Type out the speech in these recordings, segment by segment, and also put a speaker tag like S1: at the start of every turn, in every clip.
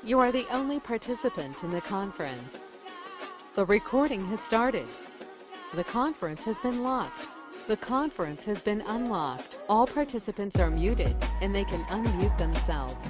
S1: You are the only participant in the conference. The recording has started. The conference has been locked. The conference has been unlocked. All participants are muted, and they can unmute themselves.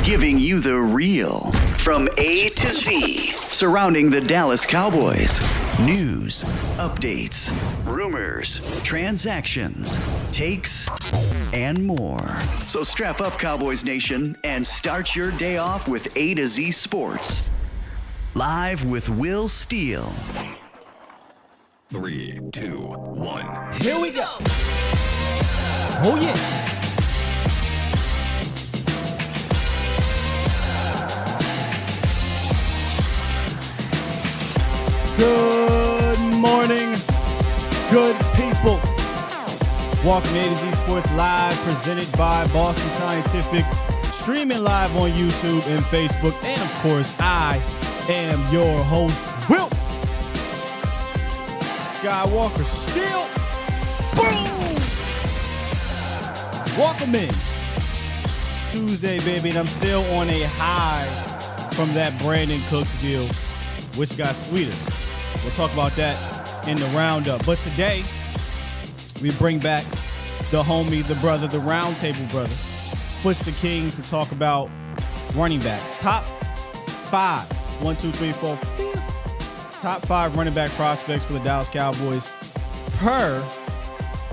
S2: Giving you the real from A to Z surrounding the Dallas Cowboys. News, updates, rumors, transactions, takes, and more. So strap up, Cowboys Nation, and start your day off with A to Z Sports. Live with Will Steele.
S3: 3, 2, 1.
S4: Here we go. Oh, yeah. Good morning, good people. Welcome to A to Z Sports Live, presented by Boston Scientific, streaming live on YouTube and Facebook. And of course, I am your host, Will Skywalker. Still, boom! Welcome in. It's Tuesday, baby, and I'm still on a high from that Brandin Cooks deal, which got sweeter. We'll talk about that in the roundup. But today, we bring back the homie, the brother, the roundtable brother, Foots the King, to talk about running backs. Top 5, 1, 2, 3, 4, 5. Top 5 running back prospects for the Dallas Cowboys per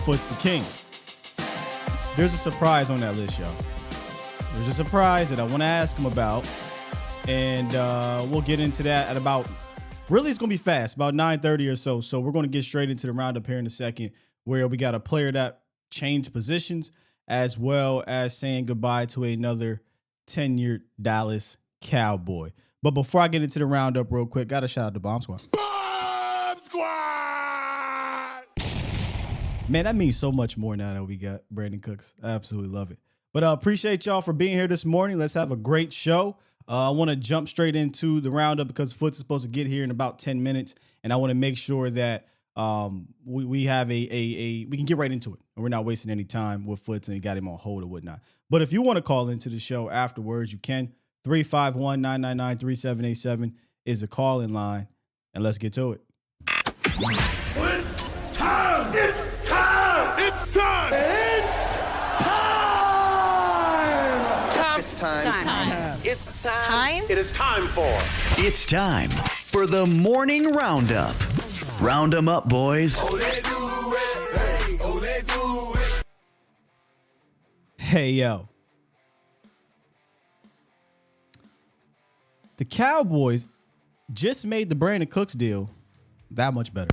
S4: Foots the King. There's a surprise on that list, y'all. There's a surprise that I want to ask him about. And we'll get into that at about, really it's going to be fast, about 9:30 or so. So we're going to get straight into the roundup here in a second, where we got a player that changed positions, as well as saying goodbye to another tenured Dallas Cowboy. But before I get into the roundup real quick, got to shout out to Bomb Squad.
S3: Bomb Squad!
S4: Man, that means so much more now that we got Brandin Cooks. I absolutely love it. But I appreciate y'all for being here this morning. Let's have a great show. I want to jump straight into the roundup because Foots is supposed to get here in about 10 minutes, and I want to make sure that we have we can get right into it, and we're not wasting any time with Foots and got him on hold or whatnot. But if you want to call into the show afterwards, you can. 351-999-3787 is the call-in line, and let's get to it.
S3: It's time! It's time! It's time!
S5: It's time!
S3: time. It's
S5: Time?
S3: It is time for
S2: It's time for the morning roundup. Round 'em up, boys.
S4: Hey, yo. The Cowboys just made the Brandin Cooks deal that much better.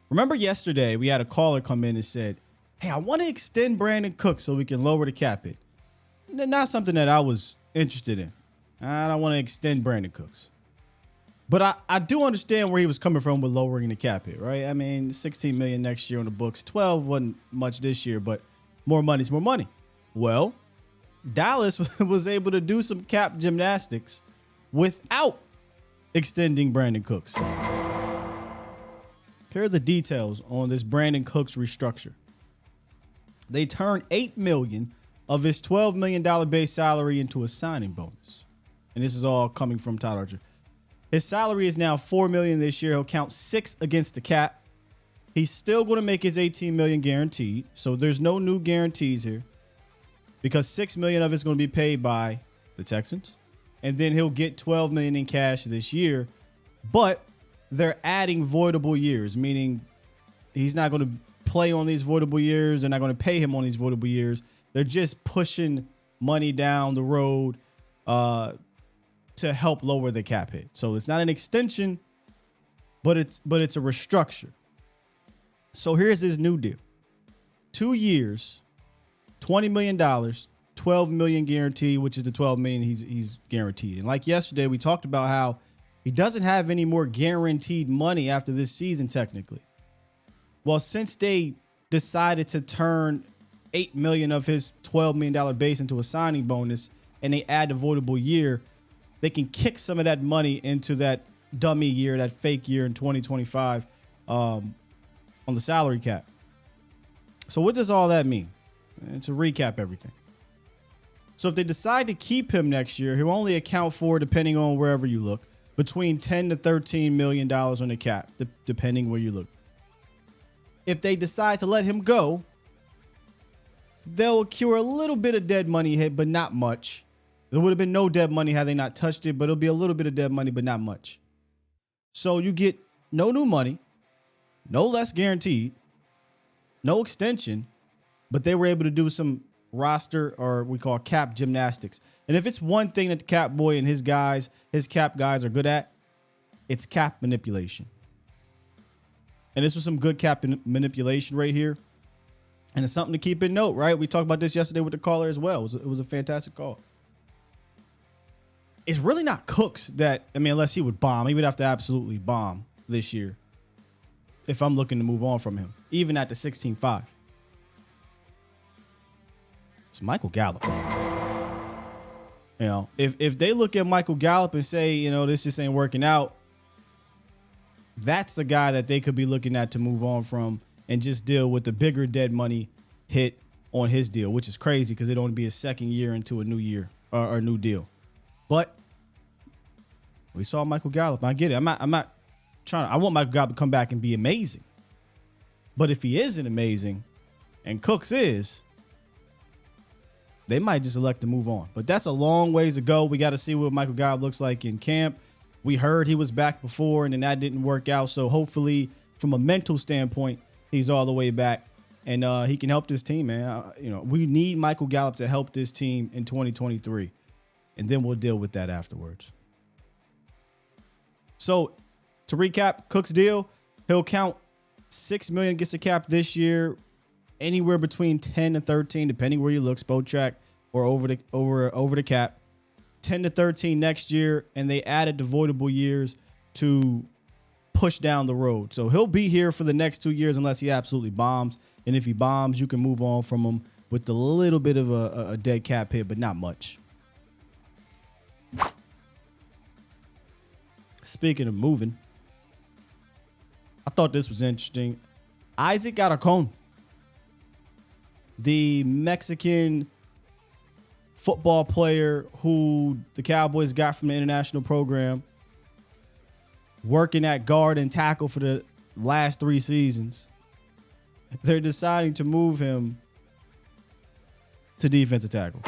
S4: Remember yesterday we had a caller come in and said, hey, I want to extend Brandin Cooks so we can lower the cap hit. Not something that I was interested in. I don't want to extend Brandin Cooks. But I do understand where he was coming from with lowering the cap hit, right? I mean, $16 million next year on the books. 12 wasn't much this year, but more money's more money. Well, Dallas was able to do some cap gymnastics without extending Brandin Cooks. Here are the details on this Brandin Cooks restructure. They turned $8 million of his $12 million base salary into a signing bonus. And this is all coming from Todd Archer. His salary is now $4 million this year. He'll count 6 against the cap. He's still going to make his $18 million guaranteed. So there's no new guarantees here because $6 million of it's going to be paid by the Texans. And then he'll get $12 million in cash this year. But they're adding voidable years, meaning he's not going to play on these voidable years. They're not going to pay him on these voidable years. They're just pushing money down the road to help lower the cap hit. So it's not an extension, but it's a restructure. So here's his new deal. 2 years, $20 million, $12 million guaranteed, which is the $12 million he's guaranteed. And like yesterday, we talked about how he doesn't have any more guaranteed money after this season, technically. Well, since they decided to turn $8 million of his $12 million base into a signing bonus and they add the voidable year, they can kick some of that money into that dummy year, that fake year in 2025 on the salary cap. So what does all that mean? And to recap everything. So if they decide to keep him next year, he'll only account for, depending on wherever you look, between $10 to $13 million on the cap, depending where you look. If they decide to let him go, they'll accrue a little bit of dead money hit, but not much. There would have been no dead money had they not touched it, but it'll be a little bit of dead money, but not much. So you get no new money, no less guaranteed, no extension, but they were able to do some roster, or we call cap gymnastics. And if it's one thing that the cap boy and his cap guys are good at, it's cap manipulation. And this was some good cap manipulation right here. And it's something to keep in note, right? We talked about this yesterday with the caller as well. It was a fantastic call. It's really not Cooks that, I mean, unless he would bomb, he would have to absolutely bomb this year if I'm looking to move on from him, even at the 16-5. It's Michael Gallup. You know, if they look at Michael Gallup and say, you know, this just ain't working out, that's the guy that they could be looking at to move on from and just deal with the bigger dead money hit on his deal, which is crazy because it'd only be his second year into a new year or a new deal. But we saw Michael Gallup. I get it. I'm not trying to, I want Michael Gallup to come back and be amazing. But if he isn't amazing and Cooks is, they might just elect to move on. But that's a long ways to go. We got to see what Michael Gallup looks like in camp. We heard he was back before and then that didn't work out. So hopefully from a mental standpoint, he's all the way back and he can help this team, man. You know, we need Michael Gallup to help this team in 2023. And then we'll deal with that afterwards. So to recap, Cook's deal, he'll count $6 million against the cap this year, anywhere between 10 and 13, depending where you look, Spotrac or over the cap. 10 to 13 next year, and they added the voidable years to push down the road. So he'll be here for the next 2 years unless he absolutely bombs. And if he bombs, you can move on from him with a little bit of a dead cap hit, but not much. Speaking of moving, I thought this was interesting. Isaac Garacon, the Mexican football player who the Cowboys got from the international program, working at guard and tackle for the last 3 seasons. They're deciding to move him to defensive tackle.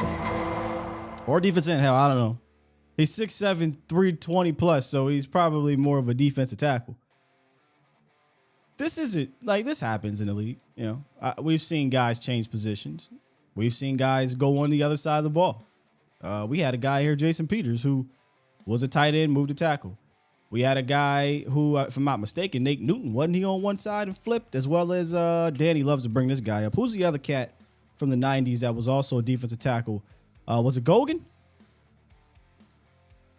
S4: Or defensive end, hell, I don't know. He's 6'7", 320 plus, so he's probably more of a defensive tackle. This happens in the league. You know, we've seen guys change positions. We've seen guys go on the other side of the ball. We had a guy here, Jason Peters, who was a tight end, moved to tackle. We had a guy who, if I'm not mistaken, Nate Newton, wasn't he on one side and flipped? As well as Danny loves to bring this guy up. Who's the other cat from the 90s that was also a defensive tackle? Was it Gogan?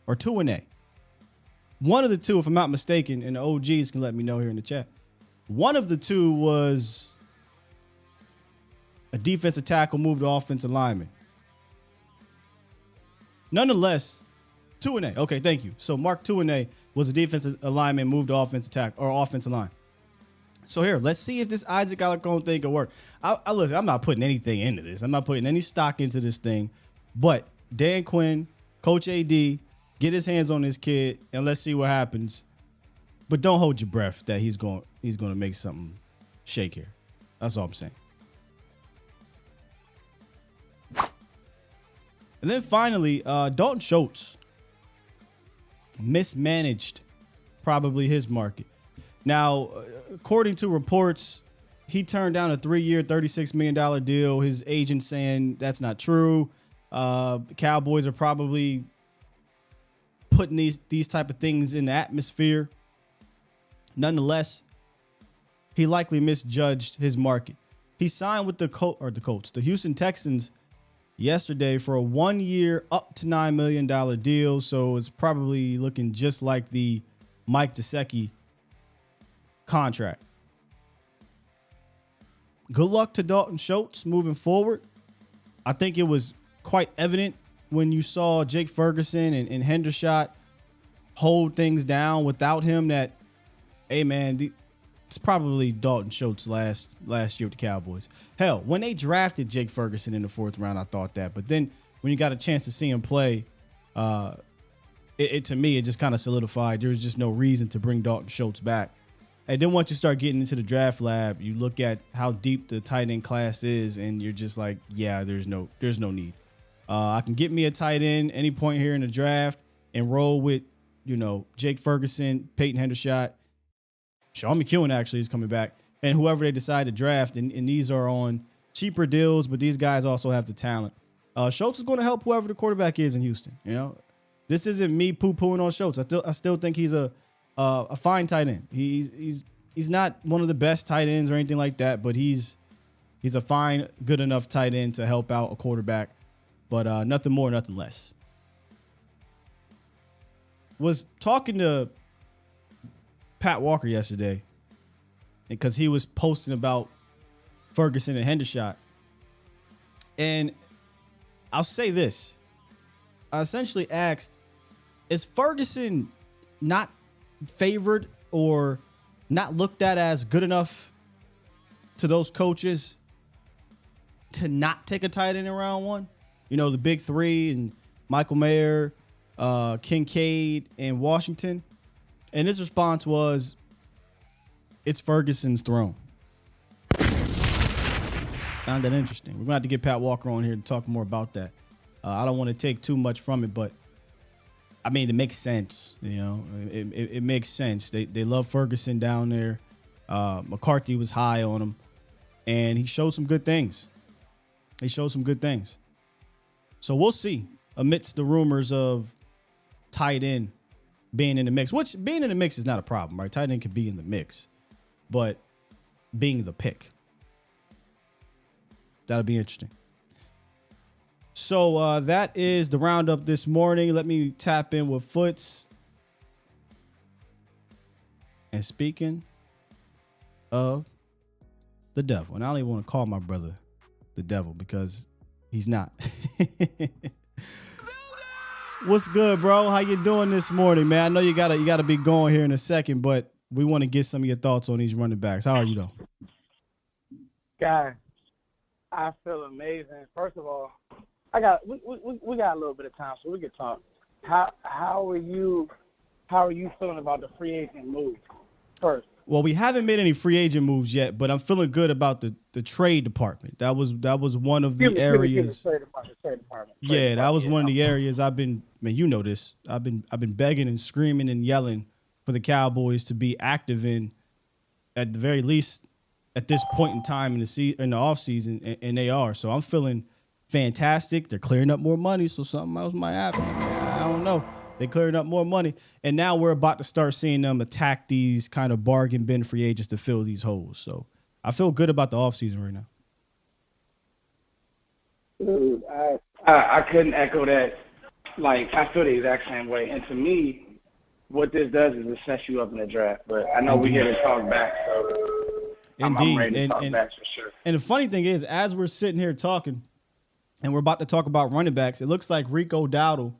S4: Or 2-A? One of the two, if I'm not mistaken, and the OGs can let me know here in the chat. One of the two was a defensive tackle, moved to offensive lineman. Nonetheless, 2-A. Okay, thank you. So Mark 2-A was a defensive lineman, moved to offensive tackle or offensive line. So here, let's see if this Isaac Alarcon thing can work. Listen, I'm not putting anything into this. I'm not putting any stock into this thing. But Dan Quinn, Coach AD, get his hands on this kid and let's see what happens. But don't hold your breath that he's going to make something shake here. That's all I'm saying. And then finally, Dalton Schultz mismanaged probably his market. Now, according to reports, he turned down a 3-year, $36 million deal. His agent saying that's not true. Cowboys are probably putting these type of things in the atmosphere. Nonetheless, he likely misjudged his market. He signed with the Houston Texans yesterday for a 1-year, up to $9 million deal. So it's probably looking just like the Mike Gesicki contract. Good luck to Dalton Schultz moving forward. I think it was quite evident when you saw Jake Ferguson and Hendershot hold things down without him that, hey, man, it's probably Dalton Schultz last year with the Cowboys. Hell, when they drafted Jake Ferguson in the 4th round, I thought that. But then when you got a chance to see him play, to me, it just kind of solidified. There was just no reason to bring Dalton Schultz back. And then once you start getting into the draft lab, you look at how deep the tight end class is, and you're just like, yeah, there's no need. I can get me a tight end any point here in the draft and roll with, Jake Ferguson, Peyton Hendershot. Sean McEwen actually is coming back, and whoever they decide to draft, and these are on cheaper deals, but these guys also have the talent. Schultz is going to help whoever the quarterback is in Houston. This isn't me poo-pooing on Schultz. I still think he's a fine tight end. He's not one of the best tight ends or anything like that, but he's a fine, good enough tight end to help out a quarterback, but nothing more, nothing less. Was talking to Pat Walker yesterday because he was posting about Ferguson and Hendershot. And I'll say this. I essentially asked, is Ferguson not favored or not looked at as good enough to those coaches to not take a tight end in round 1? The big 3 and Michael Mayer, Kincaid, and Washington. And his response was, it's Ferguson's throne. Found that interesting. We're going to have to get Pat Walker on here to talk more about that. I don't want to take too much from it, but I mean, it makes sense. It makes sense. They love Ferguson down there. McCarthy was high on him, and he showed some good things. So we'll see amidst the rumors of tight end being in the mix, which being in the mix is not a problem, right? Tight end can be in the mix, but being the pick, that'll be interesting. So that is the roundup this morning. Let me tap in with Foots. And speaking of the devil, and I don't even want to call my brother the devil because he's not. What's good, bro? How you doing this morning, man? I know you gotta be going here in a second, but we want to get some of your thoughts on these running backs. How are you, though?
S5: Guy, I feel amazing. First of all, we got a little bit of time, so we can talk. How are you feeling about the free agent move first?
S4: Well, we haven't made any free agent moves yet, but I'm feeling good about the trade department. That was one of the areas.
S5: Trade department.
S4: Yeah, that was one of the areas I've been. Man, you know this. I've been begging and screaming and yelling for the Cowboys to be active in, at the very least, at this point in time in the off season, and they are. So I'm feeling fantastic. They're clearing up more money, so something else might happen. I don't know. They're clearing up more money, and now we're about to start seeing them attack these kind of bargain bin free agents to fill these holes. So I feel good about the offseason right now.
S5: Dude, I couldn't echo that. Like, I feel the exact same way. And to me, what this does is it sets you up in the draft. But I know we're here to talk back, so I'm ready to talk back for sure.
S4: And the funny thing is, as we're sitting here talking, and we're about to talk about running backs, it looks like Rico Dowdle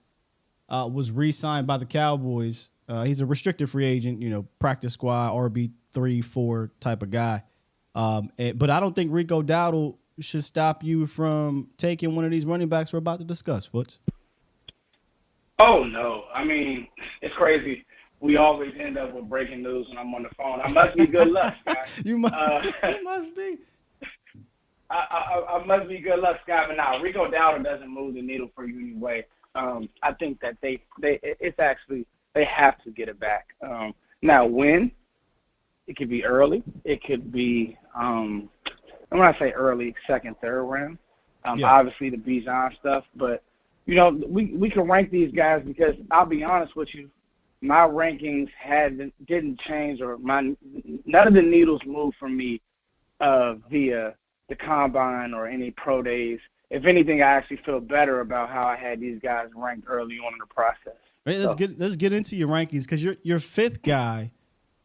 S4: was re-signed by the Cowboys. He's a restricted free agent, practice squad, RB3, 4 type of guy. But I don't think Rico Dowdle should stop you from taking one of these running backs we're about to discuss, Foots.
S5: Oh, no. I mean, it's crazy. We always end up with breaking news when I'm on the phone. I must be good luck, Scott.
S4: You must be.
S5: I must be good luck, Scott. But now, Rico Dowdle doesn't move the needle for you anyway. I think that they have to get it back. Now, when? It could be early. It could be, when I say early, second, third round. Obviously the Bijan stuff, but we can rank these guys because I'll be honest with you, my rankings didn't change, or none of the needles moved for me via the combine or any pro days. If anything, I actually feel better about how I had these guys ranked early on in the process.
S4: Right, let's get into your rankings, because your fifth guy,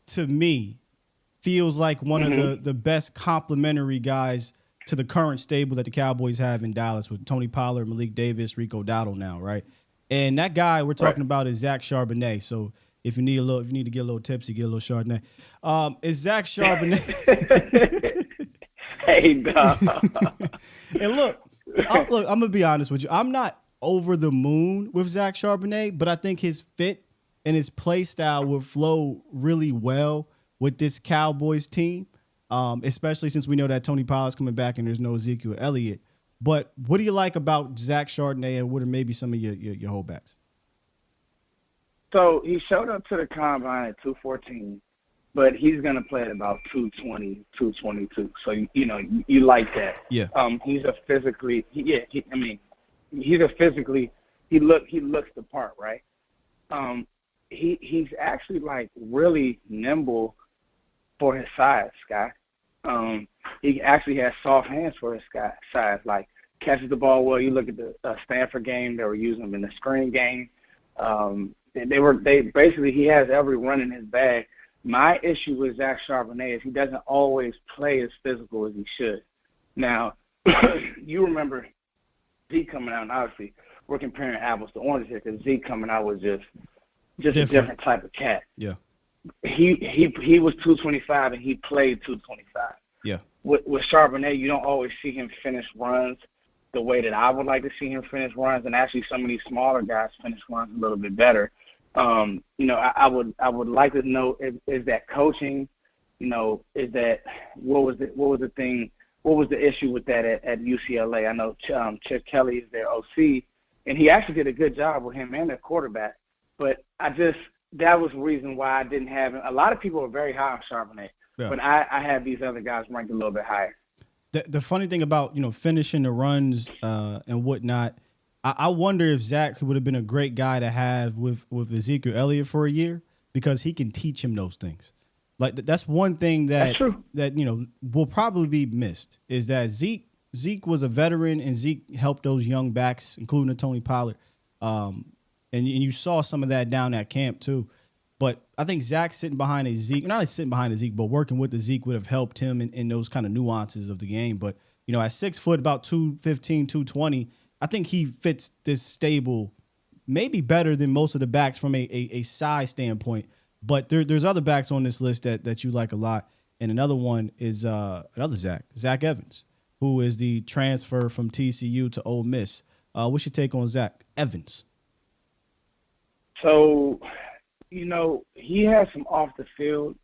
S4: to me, feels like one of the best complementary guys to the current stable that the Cowboys have in Dallas with Tony Pollard, Malik Davis, Rico Dowdle now, right? And that guy we're talking about is Zach Charbonnet. So if you need to get a little tipsy, get a little Chardonnay. Is Zach Charbonnet?
S5: Hey, dog.
S4: And look, I'm gonna be honest with you. I'm not over the moon with Zach Charbonnet, but I think his fit and his play style would flow really well with this Cowboys team, especially since we know that Tony Pollard's coming back and there's no Ezekiel Elliott. But what do you like about Zach Charbonnet, and what are maybe some of your holdbacks?
S5: So he showed up to the combine at 214, but he's going to play at about 220, 222. So, you like that.
S4: Yeah.
S5: He's a physically, he looks the part, right? He's actually like really nimble for his size, Scott. He actually has soft hands for his size, like catches the ball well. You look at the Stanford game, they were using him in the screen game. He has every run in his bag. My issue with Zach Charbonnet is he doesn't always play as physical as he should. Now, you remember Zeke coming out, and obviously we're comparing apples to oranges here because Zeke coming out was just a different type of cat.
S4: Yeah.
S5: He was 225 and he played 225.
S4: Yeah.
S5: With Charbonnet, you don't always see him finish runs the way that I would like to see him finish runs, and actually some of these smaller guys finish runs a little bit better. I would like to know is that coaching, is that what was the issue with that at UCLA? I know Chip Kelly is their OC, and he actually did a good job with him and their quarterback. But that was the reason why I didn't have him. A lot of people are very high on Charbonnet, but I have these other guys ranked a little bit higher.
S4: The funny thing about, finishing the runs and whatnot, I wonder if Zach would have been a great guy to have with Ezekiel Elliott for a year, because he can teach him those things. Like that's one thing that will probably be missed, is that Zeke was a veteran, and Zeke helped those young backs, including Tony Pollard. And you saw some of that down at camp too. But I think Zach sitting behind a Zeke, not sitting behind a Zeke, but working with the Zeke would have helped him in those kind of nuances of the game. But, at 6 foot, about 215, 220, I think he fits this stable maybe better than most of the backs from a size standpoint. But there's other backs on this list that you like a lot. And another one is another Zach Evans, who is the transfer from TCU to Ole Miss. What's your take on Zach Evans?
S5: So, he has some off the field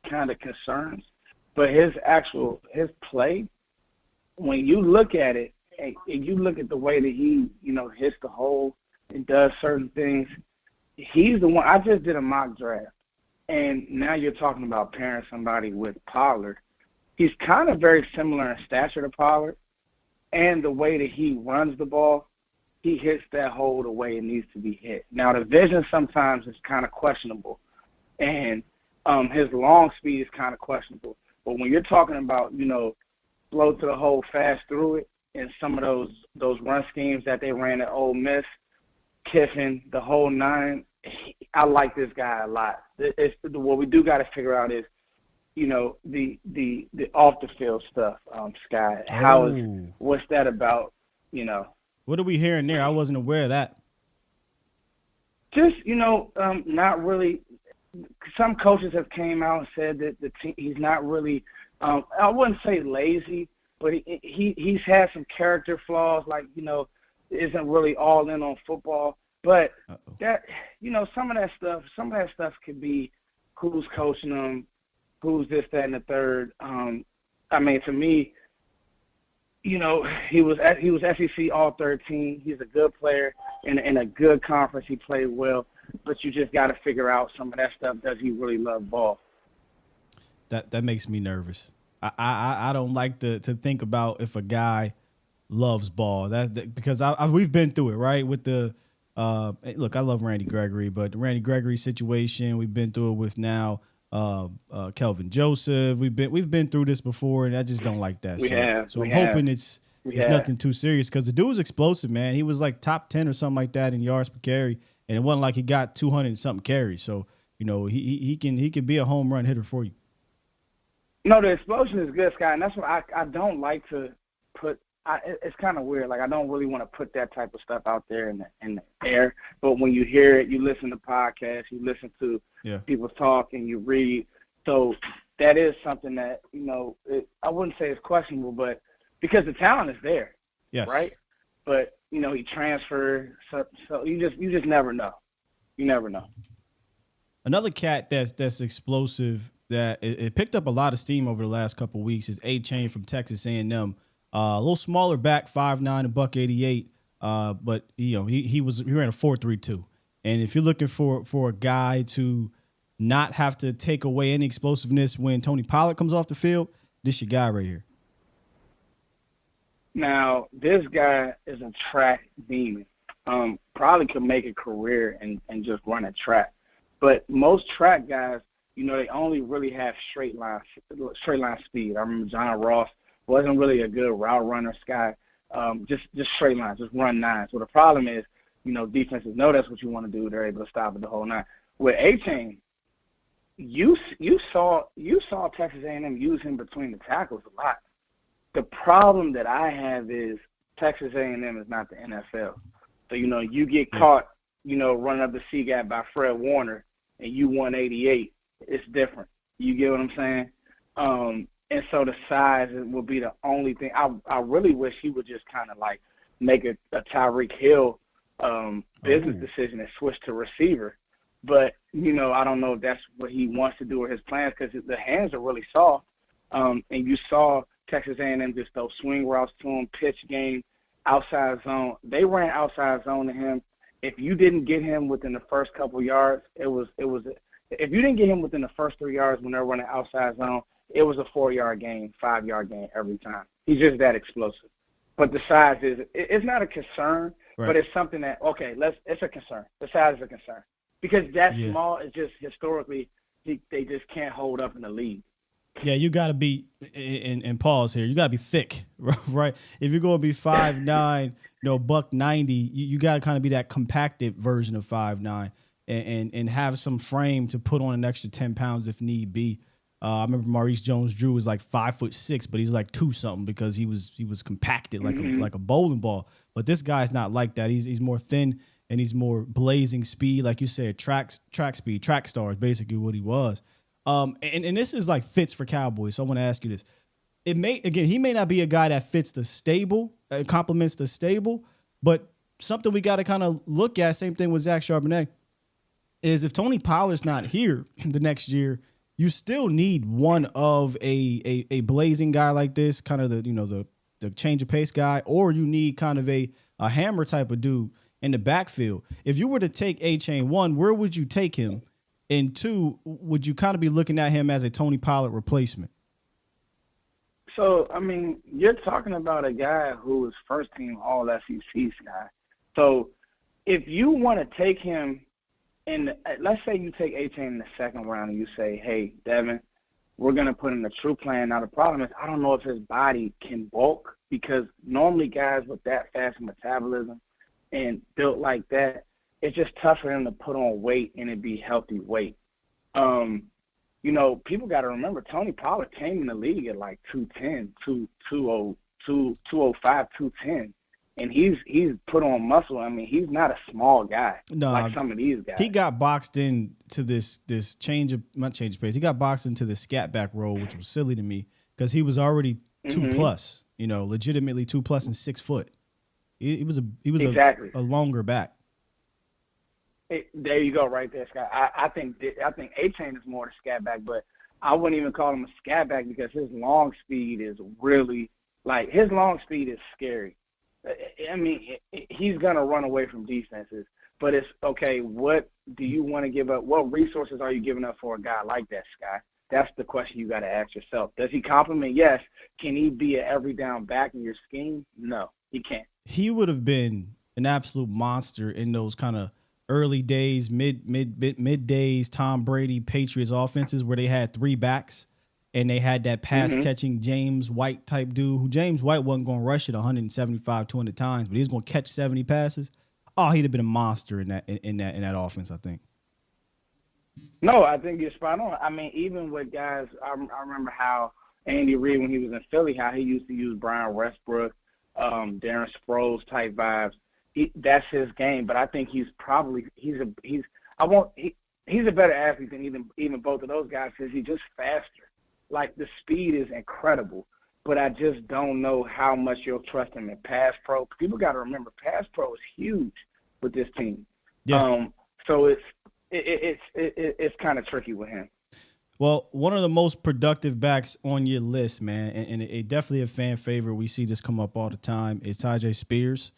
S5: kind of concerns. But his play, when you look at it, and you look at the way that he, hits the hole and does certain things, he's the one. I just did a mock draft, and now you're talking about pairing somebody with Pollard. He's kind of very similar in stature to Pollard, and the way that he runs the ball, he hits that hole the way it needs to be hit. Now, the vision sometimes is kind of questionable, and his long speed is kind of questionable. But when you're talking about, slow to the hole, fast through it, and some of those run schemes that they ran at Ole Miss, Kiffin, the whole nine, I like this guy a lot. What we do got to figure out is, the off the field stuff, Sky. What's that about?
S4: What are we hearing there? I wasn't aware of that.
S5: Just not really. Some coaches have came out and said that the team, he's not really. I wouldn't say lazy, but he's had some character flaws, like isn't really all in on football. But that some of that stuff could be who's coaching them, who's this, that, and the third. To me, he was SEC All-13. He's a good player in a good conference. He played well, but you just got to figure out some of that stuff. Does he really love ball?
S4: That makes me nervous. I don't like to think about if a guy loves ball. Because we've been through it, right? With the look, I love Randy Gregory, but the Randy Gregory situation, we've been through it with now Kelvin Joseph. We've been through this before, and I just don't like that. I'm hoping it's nothing too serious, because the dude's explosive, man. He was like top 10 or something like that in yards per carry, and it wasn't like he got 200 and something carries. So he can be a home run hitter for you.
S5: No, the explosion is good, Scott, and that's what I don't like to put. It's kind of weird. Like, I don't really want to put that type of stuff out there in the air. But when you hear it, you listen to podcasts, you listen to people talk, and you read. So that is something that I wouldn't say it's questionable, but because the talent is there,
S4: yes,
S5: right? But he transferred, so you just never know. You never know.
S4: Another cat that's explosive, that it picked up a lot of steam over the last couple of weeks, is A-Chain from Texas A&M. A little smaller back, 5'9", $188, but he ran a 4.32. And if you're looking for a guy to not have to take away any explosiveness when Tony Pollard comes off the field, this your guy right here.
S5: Now, this guy is a track demon. Probably could make a career and just run a track. But most track guys, they only really have straight line speed. I remember John Ross wasn't really a good route runner, Sky. Just straight lines, just run nines. So the problem is, defenses know that's what you want to do. They're able to stop it the whole nine. With A-Chain, you saw Texas A&M use him between the tackles a lot. The problem that I have is Texas A&M is not the NFL. So, you get caught, running up the C-gap by Fred Warner, and you 188. It's different. You get what I'm saying? And so the size will be the only thing. I really wish he would just kind of like make a Tyreek Hill business decision and switch to receiver. But, I don't know if that's what he wants to do or his plans, because the hands are really soft. And you saw Texas A&M just those swing routes to him, pitch game, outside zone. They ran outside zone to him. If you didn't get him within the first couple yards, if you didn't get him within the first 3 yards when they're running outside zone, it was a 4-yard gain, 5-yard gain every time. He's just that explosive. But the size it's not a concern, right, but it's something that, it's a concern. The size is a concern. Because that small is just historically, they just can't hold up in the league.
S4: Yeah, you got to be, and pause here, you got to be thick, right? If you're going to be 5'9", $190, you got to kind of be that compacted version of 5'9", and have some frame to put on an extra 10 pounds if need be. I remember Maurice Jones-Drew was like 5'6", but he's like 2 something because he was compacted like a bowling ball. But this guy's not like that. He's more thin, and he's more blazing speed, like you said, track speed, track star is basically what he was. And this is like fits for Cowboys. So I want to ask you this: he may not be a guy that fits the stable, complements the stable, but something we got to kind of look at. Same thing with Zach Charbonnet, is if Tony Pollard's not here the next year, you still need one of a blazing guy like this, kind of the change of pace guy, or you need kind of a hammer type of dude in the backfield. If you were to take A-Chain, one, where would you take him? And two, would you kind of be looking at him as a Tony Pollard replacement?
S5: So, I mean, you're talking about a guy who was first team all SEC guy. So if you want to take him let's say you take A-Chain in the second round and you say, hey, Devin, we're going to put in a true plan. Now, the problem is I don't know if his body can bulk, because normally guys with that fast metabolism and built like that, it's just tough for him to put on weight and it be healthy weight. People got to remember Tony Pollard came in the league at like 210, 205, 210. And he's put on muscle. I mean, he's not a small guy like some of these guys.
S4: He got boxed into this not change of pace. He got boxed into the scat back role, which was silly to me because he was already 2+, legitimately 2+ and 6 foot. He was
S5: exactly
S4: a longer back.
S5: There you go, right there, Scott. I think A-Chain is more the scat back, but I wouldn't even call him a scat back because his long speed is really his long speed is scary. I mean, he's going to run away from defenses, but it's okay. What do you want to give up? What resources are you giving up for a guy like that, Sky? That's the question you got to ask yourself. Does he complement? Yes. Can he be an every down back in your scheme? No, he can't. He
S4: would have been an absolute monster in those kind of early days, mid days, Tom Brady Patriots offenses where they had 3 backs. And they had that pass-catching James White type dude who James White wasn't going to rush it 175, 200 times, but he was going to catch 70 passes. Oh, he'd have been a monster in that offense, I think.
S5: No, I think you're spot on. I mean, even with guys, I remember how Andy Reid, when he was in Philly, how he used to use Brian Westbrook, Darren Sproles type vibes. That's his game, but I think he's a better athlete than even both of those guys because he's just faster. Like, the speed is incredible, but I just don't know how much you'll trust him in pass pro. People got to remember, pass pro is huge with this team.
S4: Yeah.
S5: So it's kind of tricky with him.
S4: Well, one of the most productive backs on your list, man, and it definitely a fan favorite. We see this come up all the time. Is Tyjae Spears.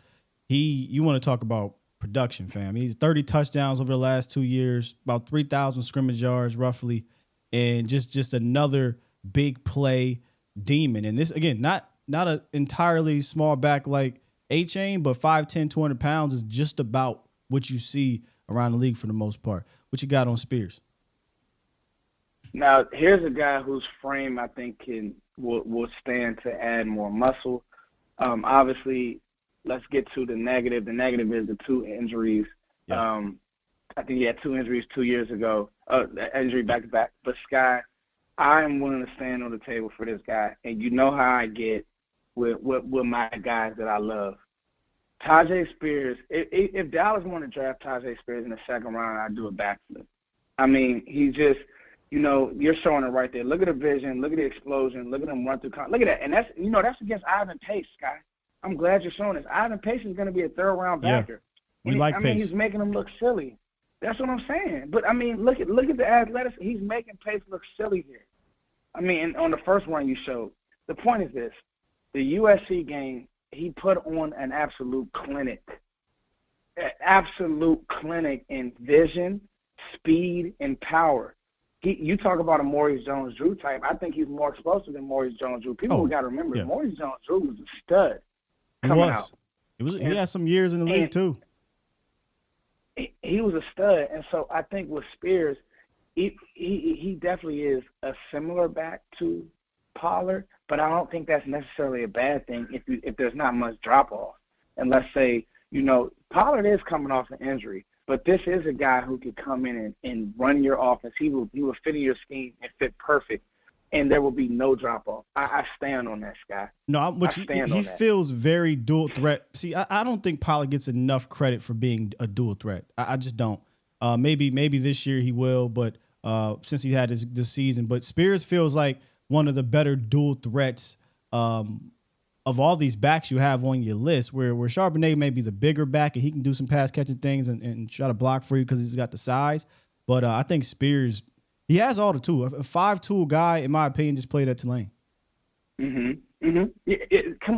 S4: You want to talk about production, fam. He's 30 touchdowns over the last 2 years, about 3,000 scrimmage yards roughly, and just another big play demon. And this, again, not an entirely small back like A-Chain, but 5'10", 200 pounds is just about what you see around the league for the most part. What you got on Spears?
S5: Now, here's a guy whose frame I think will stand to add more muscle. Obviously, let's get to the negative. The negative is the 2 injuries.
S4: Yeah.
S5: I think he had 2 injuries 2 years ago, injury back-to-back. But, Sky, I am willing to stand on the table for this guy. And you know how I get with my guys that I love. Tyjae Spears, if Dallas want to draft Tyjae Spears in the second round, I'd do a backflip. I mean, he just, you're showing it right there. Look at the vision. Look at the explosion. Look at him run through. Look at that. And that's against Ivan Pace, Sky. I'm glad you're showing this. Ivan Pace is going to be a third-round backer.
S4: Yeah. We like Pace.
S5: I mean, he's making him look silly. That's what I'm saying. But, I mean, look at the athleticism. He's making Pace look silly here. I mean, on the first one you showed, the point is this. The USC game, he put on an absolute clinic in vision, speed, and power. You talk about a Maurice Jones-Drew type. I think he's more explosive than Maurice Jones-Drew. People got to remember, Maurice Jones-Drew was a stud coming out.
S4: He had some years in the league, too.
S5: He was a stud, and so I think with Spears, he definitely is a similar back to Pollard, but I don't think that's necessarily a bad thing if there's not much drop-off. And let's say, Pollard is coming off an injury, but this is a guy who could come in and run your offense. He will fit in your scheme and fit perfect, and there will be no drop-off. I stand on that, Scott.
S4: No, he feels very dual threat. See, I don't think Pollard gets enough credit for being a dual threat. I just don't. Maybe this year he will, but since he had this season. But Spears feels like one of the better dual threats of all these backs you have on your list, where Charbonnet may be the bigger back and he can do some pass catching things and try to block for you because he's got the size. But I think Spears He has all the tools. A 5'2" guy, in my opinion, just played at Tulane.
S5: Come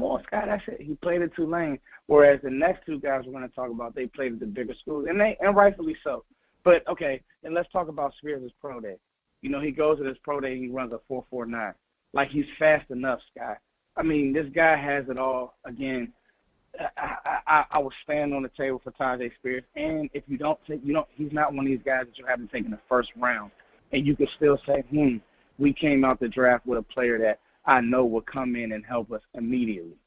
S5: on, Scott. That's it. He played at Tulane, whereas the next two guys we're going to talk about, they played at the bigger schools, and rightfully so. But okay, and let's talk about Spears' pro day. You know, he goes to this pro day, he runs a 4.49. Like, he's fast enough, Scott. I mean, this guy has it all. Again, I will stand on the table for Tyjae Spears. And if you don't take, he's not one of these guys that you haven't taken the first round, and you can still say, we came out the draft with a player that I know will come in and help us immediately.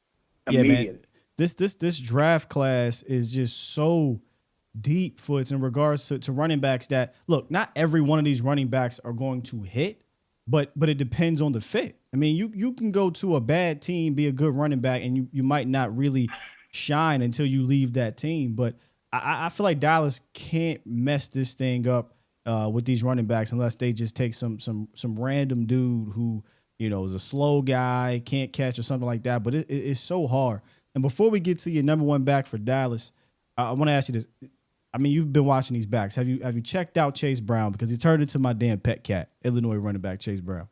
S4: Yeah, man. This draft class is just so deep for it's in regards to running backs that, look, not every one of these running backs are going to hit, but it depends on the fit. I mean, you can go to a bad team, be a good running back, and you might not really shine until you leave that team. But I feel like Dallas can't mess this thing up with these running backs unless they just take some random dude who, is a slow guy, can't catch or something like that. But it's so hard. And before we get to your number one back for Dallas, I want to ask you this. I mean, you've been watching these backs. Have you checked out Chase Brown? Because he turned into my damn pet cat, Illinois running back Chase Brown.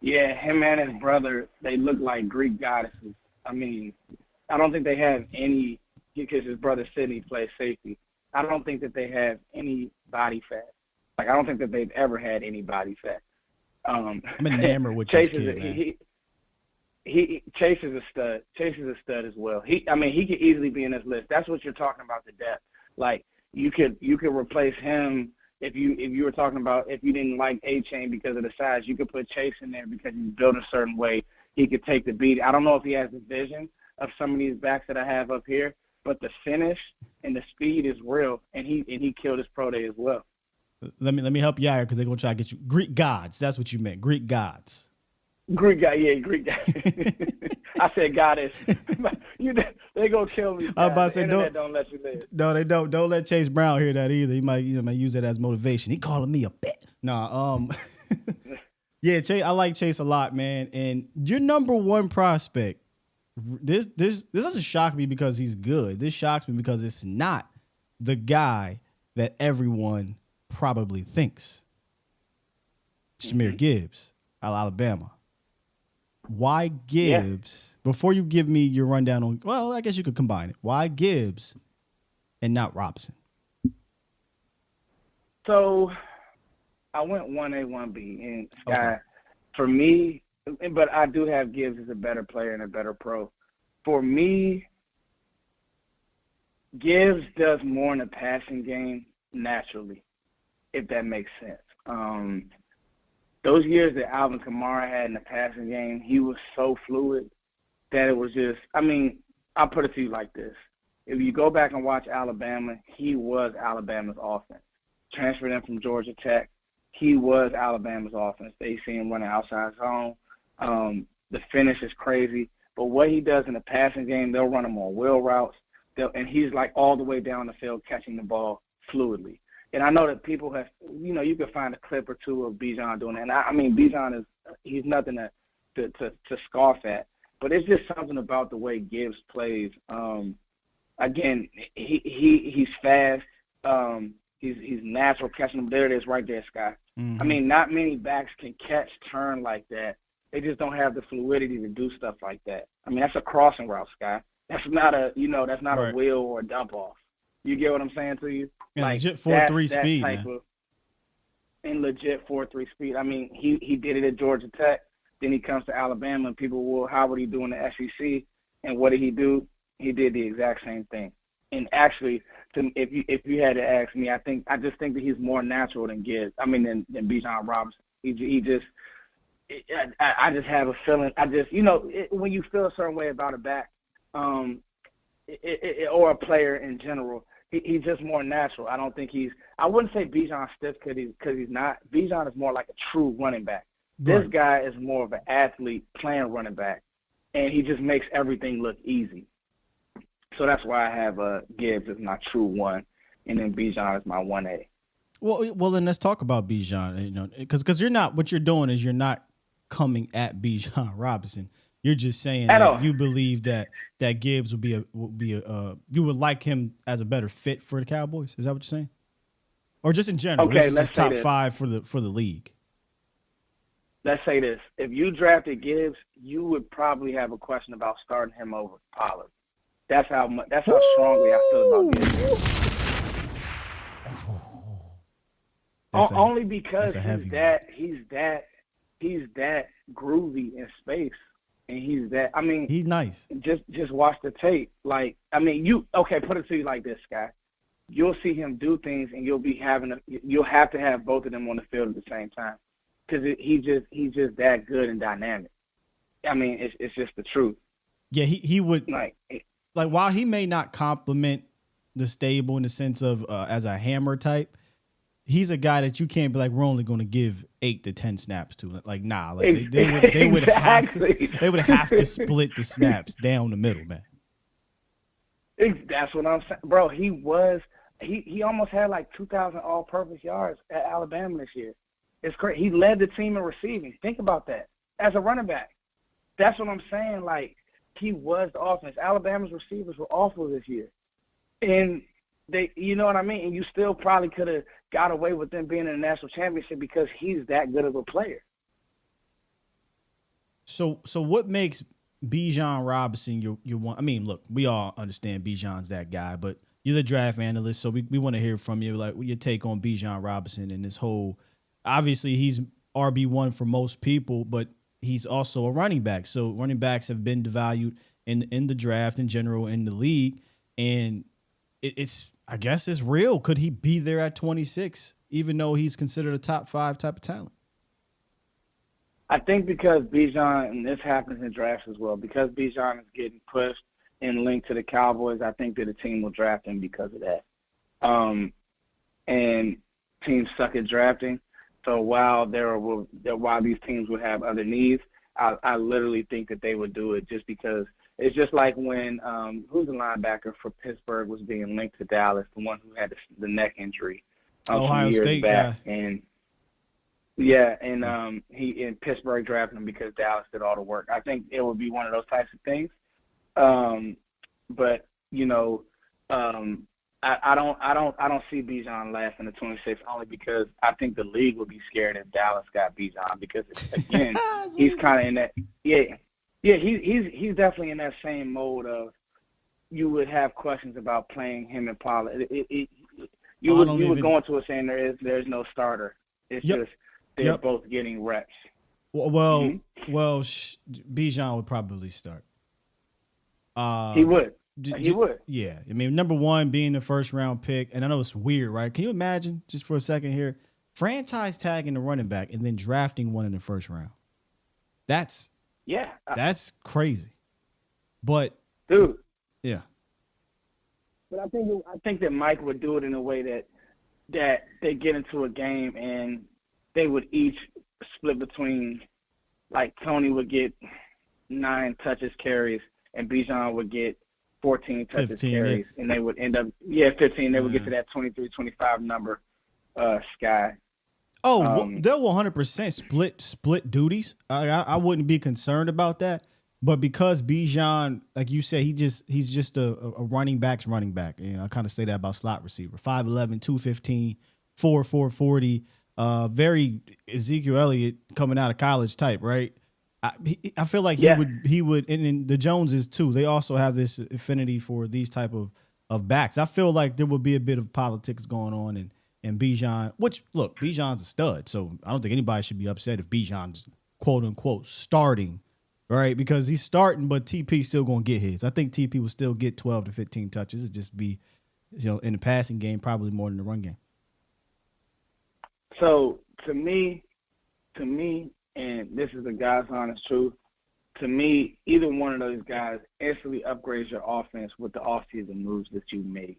S5: Yeah, him and his brother, they look like Greek goddesses. I mean, I don't think they have any, because his brother Sidney plays safety. I don't think that they have any body fat. Like, I don't think that they've ever had any body fat. I'm
S4: enamored with Chase this kid, man.
S5: Chase is a stud. Chase is a stud as well. He could easily be in this list. That's what you're talking about, the depth. Like, you could replace him if you were talking about, if you didn't like A-Chain because of the size, you could put Chase in there because he's built a certain way. He could take the beat. I don't know if he has the vision of some of these backs that I have up here, but the finish and the speed is real, and he killed his pro day as well.
S4: Let me help you out here because they're gonna try to get you Greek gods. That's what you meant, Greek gods.
S5: Greek guy, yeah, Greek guy. I said goddess. They gonna kill me.
S4: I was about to say
S5: don't let you live.
S4: No, they don't. Don't let Chase Brown hear that either. He might use that as motivation. He calling me a bitch. Nah, yeah, Chase. I like Chase a lot, man. And your number one prospect. This doesn't shock me because he's good. This shocks me because it's not the guy that everyone probably thinks. Jahmyr Gibbs, Alabama. Why Gibbs? Yeah. Before you give me your rundown on, well, I guess you could combine it. Why Gibbs and not Robinson?
S5: So I went 1A, 1B, and okay. For me, but I do have Gibbs as a better player and a better pro. For me, Gibbs does more in the passing game naturally, if that makes sense. Those years that Alvin Kamara had in the passing game, he was so fluid that it was just, I'll put it to you like this. If you go back and watch Alabama, he was Alabama's offense. Transferred in from Georgia Tech, he was Alabama's offense. They see him running outside zone. The finish is crazy. But what he does in the passing game, they'll run him on wheel routes, and he's like all the way down the field catching the ball fluidly. And I know that people have, you can find a clip or two of Bijan doing that. And Bijan he's nothing to scoff at. But it's just something about the way Gibbs plays. Again, he's fast. He's natural catching them. There it is right there, Scott. Mm-hmm. Not many backs can catch, turn like that. They just don't have the fluidity to do stuff like that. That's a crossing route, Scott. That's not a right. A wheel or a dump off. You get what I'm saying to you?
S4: Yeah, like legit 4.3 speed, man.
S5: And legit 4.3 speed. He did it at Georgia Tech. Then he comes to Alabama, and people will, how would he do in the SEC? And what did he do? He did the exact same thing. And actually, if you had to ask me, I just think that he's more natural than Gibbs. Than Bijan Robinson. I just have a feeling. When you feel a certain way about a back, or a player in general, he's just more natural. I don't think I wouldn't say Bijan's stiff because he's not. Bijan is more like a true running back. Right. This guy is more of an athlete playing running back, and he just makes everything look easy. So that's why I have Gibbs as my true one, and then Bijan is my 1A.
S4: Well, then let's talk about Bijan. Because you're not, what you're doing is you're not coming at Bijan Robinson. You're just saying that you believe that Gibbs would be you would like him as a better fit for the Cowboys. Is that what you're saying? Or just in general?
S5: Okay,
S4: This is
S5: let's
S4: just
S5: say
S4: top
S5: this.
S4: 5 for the league.
S5: Let's say this. If you drafted Gibbs, you would probably have a question about starting him over Pollard. That's how strongly I feel about Gibbs. Only because he's that groovy in space, and he's that. I mean,
S4: he's nice.
S5: Just watch the tape. Like, I mean, put it to you like this, Sky. You'll see him do things, and you'll have to have both of them on the field at the same time, because he's just that good and dynamic. I mean, it's just the truth.
S4: Yeah, he would
S5: like
S4: while he may not complement the stable in the sense of as a hammer type, he's a guy that you can't be like, we're only going to give 8 to 10 snaps to. Like, nah, like they would have to split the snaps down the middle, man.
S5: That's what I'm saying, bro. He almost had like 2,000 all-purpose yards at Alabama this year. It's crazy. He led the team in receiving. Think about that as a running back. That's what I'm saying. Like, he was the offense. Alabama's receivers were awful this year, and they, you know what I mean? And you still probably could have got away with them being in the national championship because he's that good of a player.
S4: So what makes Bijan Robinson your one? I mean, look, we all understand Bijan's that guy, but you're the draft analyst, so we want to hear from you, like, what your take on Bijan Robinson and this whole. Obviously, he's RB1 for most people, but he's also a running back. So running backs have been devalued in the draft in general in the league, and it's. I guess it's real. Could he be there at 26, even though he's considered a top 5 type of talent?
S5: I think because Bijan, and this happens in drafts as well, because Bijan is getting pushed and linked to the Cowboys, I think that the team will draft him because of that. And teams suck at drafting. So while these teams would have other needs, I literally think that they would do it just because. It's just like when who's the linebacker for Pittsburgh was being linked to Dallas, the one who had the neck injury
S4: Ohio State
S5: back.
S4: guy.
S5: And yeah, and he in Pittsburgh drafted him because Dallas did all the work. I think it would be one of those types of things. But you know, I don't see Bijan lasting the 26 only because I think the league would be scared if Dallas got Bijan because again he's kind of in that he's definitely in that same mode of you would have questions about playing him and Pollard. You would go into it saying there's no starter. It's just they're both getting reps.
S4: Well, Bijan would probably start.
S5: He would. He would.
S4: Yeah. I mean, number one, being the first round pick, and I know it's weird, right? Can you imagine, just for a second here, franchise tagging the running back and then drafting one in the first round? That's crazy. But
S5: dude,
S4: yeah.
S5: But I think that Mike would do it in a way that they get into a game and they would each split between, like Tony would get 9 touches carries and Bijan would get 14 touches
S4: 15,
S5: carries, and they would end up 15. They would get to that 23-25 number, Sky.
S4: Oh, they'll 100% split duties. I wouldn't be concerned about that. But because Bijan, like you said, he's just a running back's running back. You know, I kind of say that about slot receiver. 5'11", 215, 440. Very Ezekiel Elliott coming out of college type, right? I feel like he would, and the Joneses too. They also have this affinity for these type of backs. I feel like there would be a bit of politics going on, and Bijan, which look, Bijan's a stud, so I don't think anybody should be upset if Bijan's quote unquote starting, right? Because he's starting, but TP's still gonna get his. I think TP will still get 12 to 15 touches. It'd just be, in the passing game, probably more than the run game.
S5: So to me. And this is the God's honest truth. To me, either one of those guys instantly upgrades your offense with the offseason moves that you made.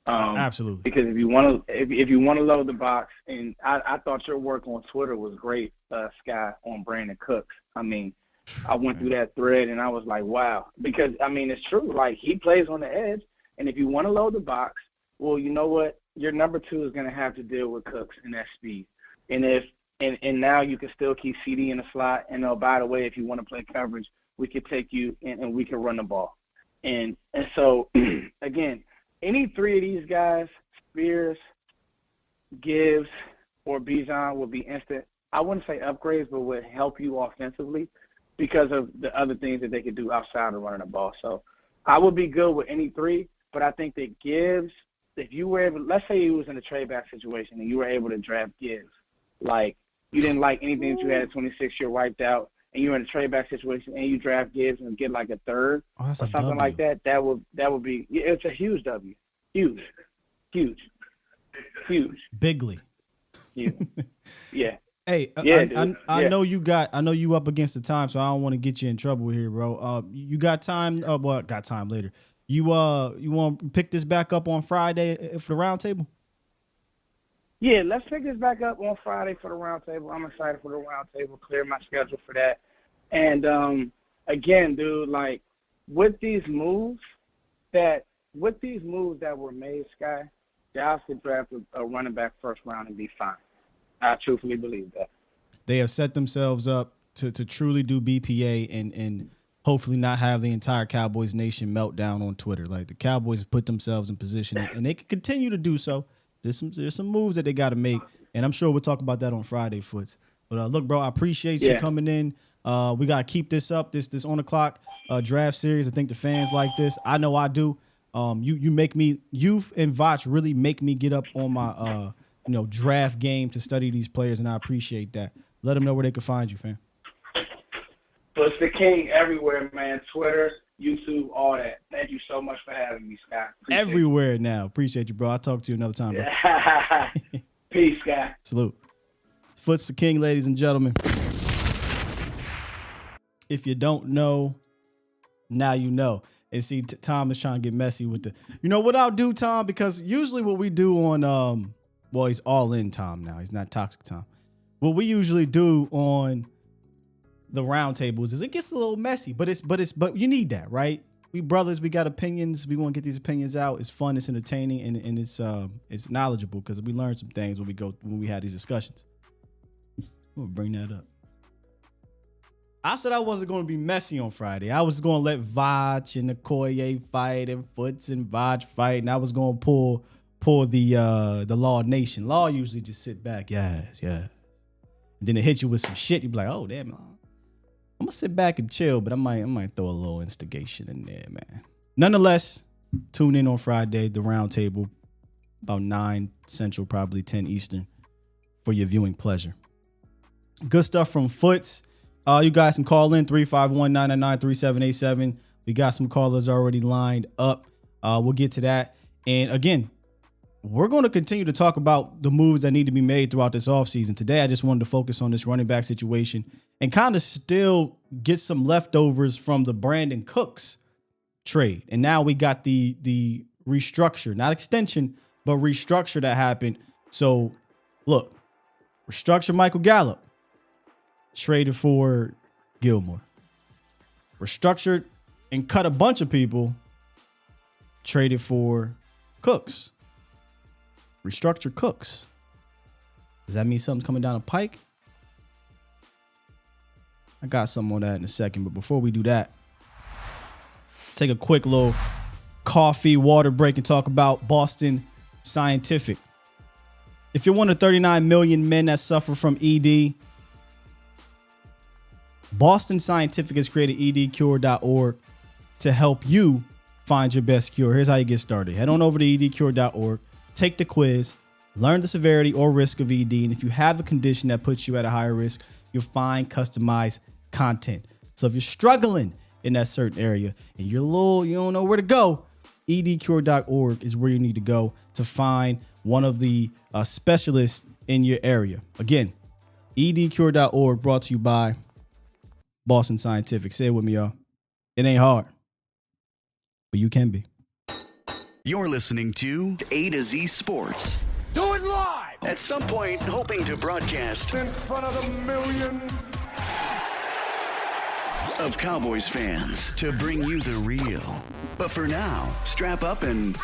S4: Absolutely.
S5: Because if you want to load the box, and I thought your work on Twitter was great, Sky, on Brandin Cooks. I mean, I went through that thread and I was like, wow. Because I mean, it's true. Like, he plays on the edge, and if you want to load the box, well, you know what? Your number 2 is going to have to deal with Cooks and that speed. And now you can still keep CD in the slot. And by the way, if you want to play coverage, we could take you and we can run the ball. And so, again, any 3 of these guys, Spears, Gibbs or Bijan will be instant. I wouldn't say upgrades, but would help you offensively because of the other things that they could do outside of running the ball. So I would be good with any three, but I think that Gibbs, if you were able, let's say you was in a trade back situation and you were able to draft Gibbs, like you didn't like anything that you had at 26, you're wiped out, and you're in a trade back situation and you draft Gibbs and get like a third or something like that, that would be, it's a huge W. Huge.
S4: Bigly.
S5: Yeah.
S4: Hey, I know you up against the time, so I don't want to get you in trouble here, bro. You got time? Got time later. You want to pick this back up on Friday for the round table?
S5: Yeah, let's pick this back up on Friday for the round table. I'm excited for the round table. Clear my schedule for that. And again, dude, like with these moves that were made, Sky, Dallas could draft a running back first round and be fine. I truthfully believe that.
S4: They have set themselves up to truly do BPA and hopefully not have the entire Cowboys nation meltdown on Twitter. Like the Cowboys have put themselves in position and they can continue to do so. There's some moves that they got to make, and I'm sure we'll talk about that on Friday, Foots. But look, bro, I appreciate you coming in. We got to keep this up, this on the clock draft series. I think the fans like this. I know I do. You make me, you and Vach really make me get up on my draft game to study these players, and I appreciate that. Let them know where they can find you, fam.
S5: But it's the king everywhere, man. Twitter, YouTube, all that. Thank you so much for having me, Scott.
S4: Everywhere now. Appreciate you, bro. I'll talk to you another time, bro.
S5: Peace, Scott.
S4: Salute. Foot's the king, ladies and gentlemen. If you don't know, now you know. And see, Tom is trying to get messy with the. You know what I'll do, Tom? Because usually what we do on he's all in Tom now. He's not toxic Tom. What we usually do on the round tables is it gets a little messy, but you need that, right? We brothers, we got opinions. We want to get these opinions out. It's fun, it's entertaining, and it's knowledgeable because we learn some things when we had these discussions. We'll bring that up. I said I wasn't going to be messy on Friday. I was going to let Vach and Okoye fight and Foots and Vach fight, and I was going to pull the Law Nation. Law usually just sit back, yes. And then it hit you with some shit. You be like, oh damn, I'm gonna sit back and chill, but I might throw a little instigation in there, man. Nonetheless, tune in on Friday, the round table, about 9 Central, probably 10 Eastern, for your viewing pleasure. Good stuff from Foots. You guys can call in 351-999-3787. We got some callers already lined up. We'll get to that. And again, we're going to continue to talk about the moves that need to be made throughout this offseason. Today, I just wanted to focus on this running back situation and kind of still get some leftovers from the Brandin Cooks trade. And now we got the restructure, not extension, but restructure that happened. So, look, restructure Michael Gallup, traded for Gilmore. Restructured and cut a bunch of people, traded for Cooks. Restructure Cooks. Does that mean something's coming down a pike? I got something on that in a second, but before we do that, let's take a quick little coffee, water break and talk about Boston Scientific. If you're one of 39 million men that suffer from ED, Boston Scientific has created edcure.org to help you find your best cure. Here's how you get started. Head on over to edcure.org. Take the quiz, learn the severity or risk of ED, and if you have a condition that puts you at a higher risk, you'll find customized content. So if you're struggling in that certain area and you don't know where to go, edcure.org is where you need to go to find one of the specialists in your area. Again, edcure.org, brought to you by Boston Scientific. Say it with me, y'all. It ain't hard, but you can be.
S2: You're listening to A to Z Sports.
S3: Do it live!
S2: At some point, hoping to broadcast
S3: In front of the millions
S2: of Cowboys fans to bring you the real. But for now, strap up and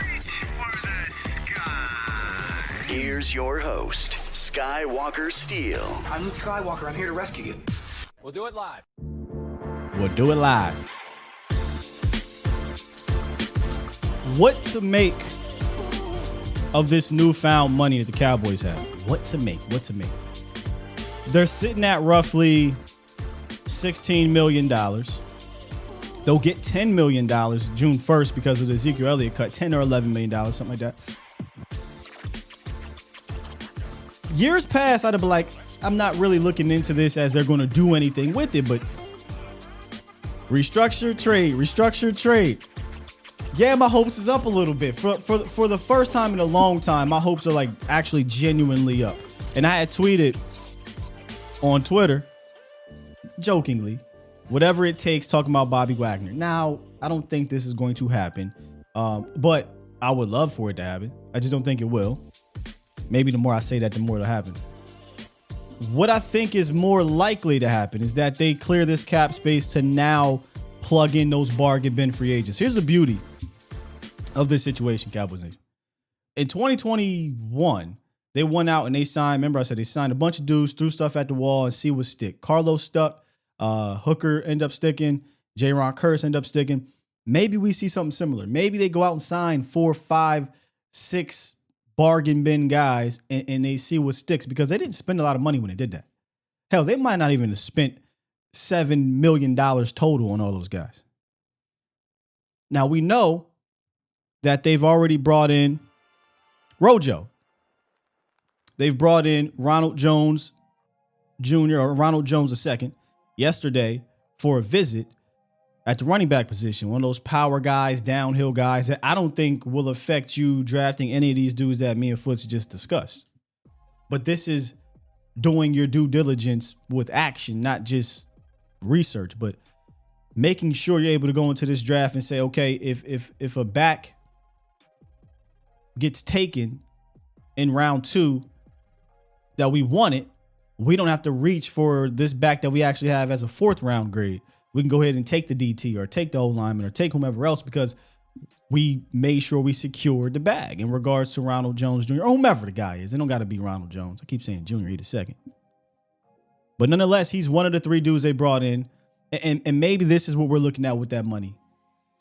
S2: here's your host, Skywalker Steele.
S6: I'm Luke Skywalker. I'm here to rescue you.
S3: We'll do it live.
S4: We'll do it live. What to make of this newfound money that the Cowboys have. What to make? They're sitting at roughly $16 million. They'll get $10 million June 1st because of the Ezekiel Elliott cut, $10 or $11 million, something like that. Years past, I'd have been like, I'm not really looking into this as they're going to do anything with it, but restructure, trade. Yeah, my hopes is up a little bit. For the first time in a long time, my hopes are like actually genuinely up. And I had tweeted on Twitter, jokingly, whatever it takes, talking about Bobby Wagner. Now, I don't think this is going to happen, but I would love for it to happen. I just don't think it will. Maybe the more I say that, the more it'll happen. What I think is more likely to happen is that they clear this cap space to now plug in those bargain bin free agents. Here's the beauty of this situation, Cowboys Nation. In 2021, they went out and they signed, remember I said they signed a bunch of dudes, threw stuff at the wall and see what stick. Carlos stuck, Hooker ended up sticking, J-Ron Curse ended up sticking. Maybe we see something similar. Maybe they go out and sign 4, 5, 6 bargain bin guys and they see what sticks because they didn't spend a lot of money when they did that. Hell, they might not even have spent $7 million total on all those guys. Now we know that they've already brought in Rojo. They've brought in Ronald Jones Jr. or Ronald Jones II yesterday for a visit at the running back position. One of those power guys, downhill guys that I don't think will affect you drafting any of these dudes that me and Foots just discussed. But this is doing your due diligence with action, not just research, but making sure you're able to go into this draft and say, okay, if a back gets taken in round 2 that we wanted, we don't have to reach for this back that we actually have as a 4th round grade. We can go ahead and take the DT or take the O-lineman or take whomever else because we made sure we secured the bag in regards to Ronald Jones Jr. or whomever the guy is. It don't got to be Ronald Jones. I keep saying Jr. He's the second. But nonetheless, he's one of the 3 dudes they brought in. And maybe this is what we're looking at with that money.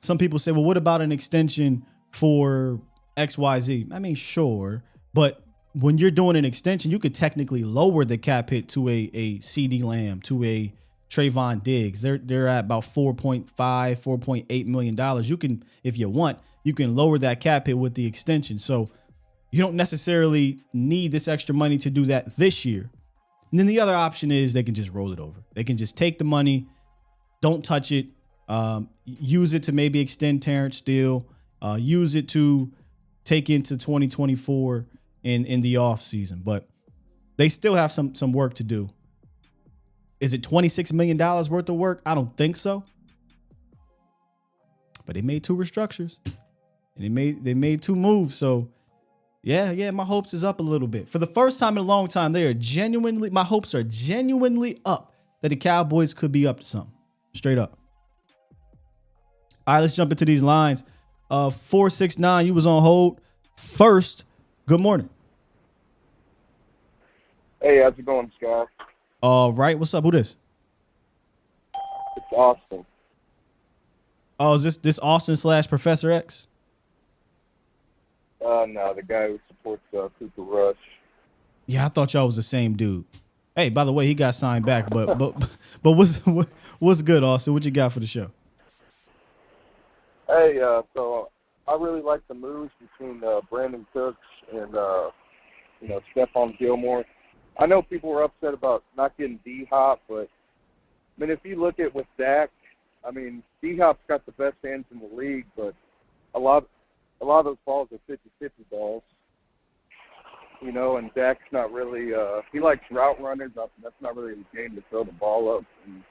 S4: Some people say, well, what about an extension for XYZ? I mean, sure. But when you're doing an extension, you could technically lower the cap hit to a CD Lamb, to a Trayvon Diggs. They're at about $4.5, $4.8 million. You can, if you want, you can lower that cap hit with the extension. So you don't necessarily need this extra money to do that this year. And then the other option is they can just roll it over. They can just take the money, don't touch it, use it to maybe extend Terrence Steele, use it to take into 2024 in the off season. But they still have some work to do. Is it $26 million worth of work? I don't think so. But they made 2 restructures and they made 2 moves. So yeah, my hopes is up a little bit. For the first time in a long time, my hopes are genuinely up that the Cowboys could be up to something. Straight up. All right, let's jump into these lines. 469, you was on hold. First, good morning.
S7: Hey, how's it going, Scott?
S4: All right, what's up? Who this?
S7: It's Austin.
S4: Oh, is this Austin / Professor X?
S7: No, the guy who supports Cooper Rush.
S4: Yeah, I thought y'all was the same dude. Hey, by the way, he got signed back, but what's good, Austin? What you got for the show?
S7: Hey, so I really like the moves between Brandin Cooks and Stephon Gilmore. I know people were upset about not getting D-Hop, but I mean, if you look at with Dak, I mean, D-Hop's got the best hands in the league, but a lot of those balls are 50-50 balls. You know, and Dak's not really he likes route runners. That's not really his game to throw the ball up and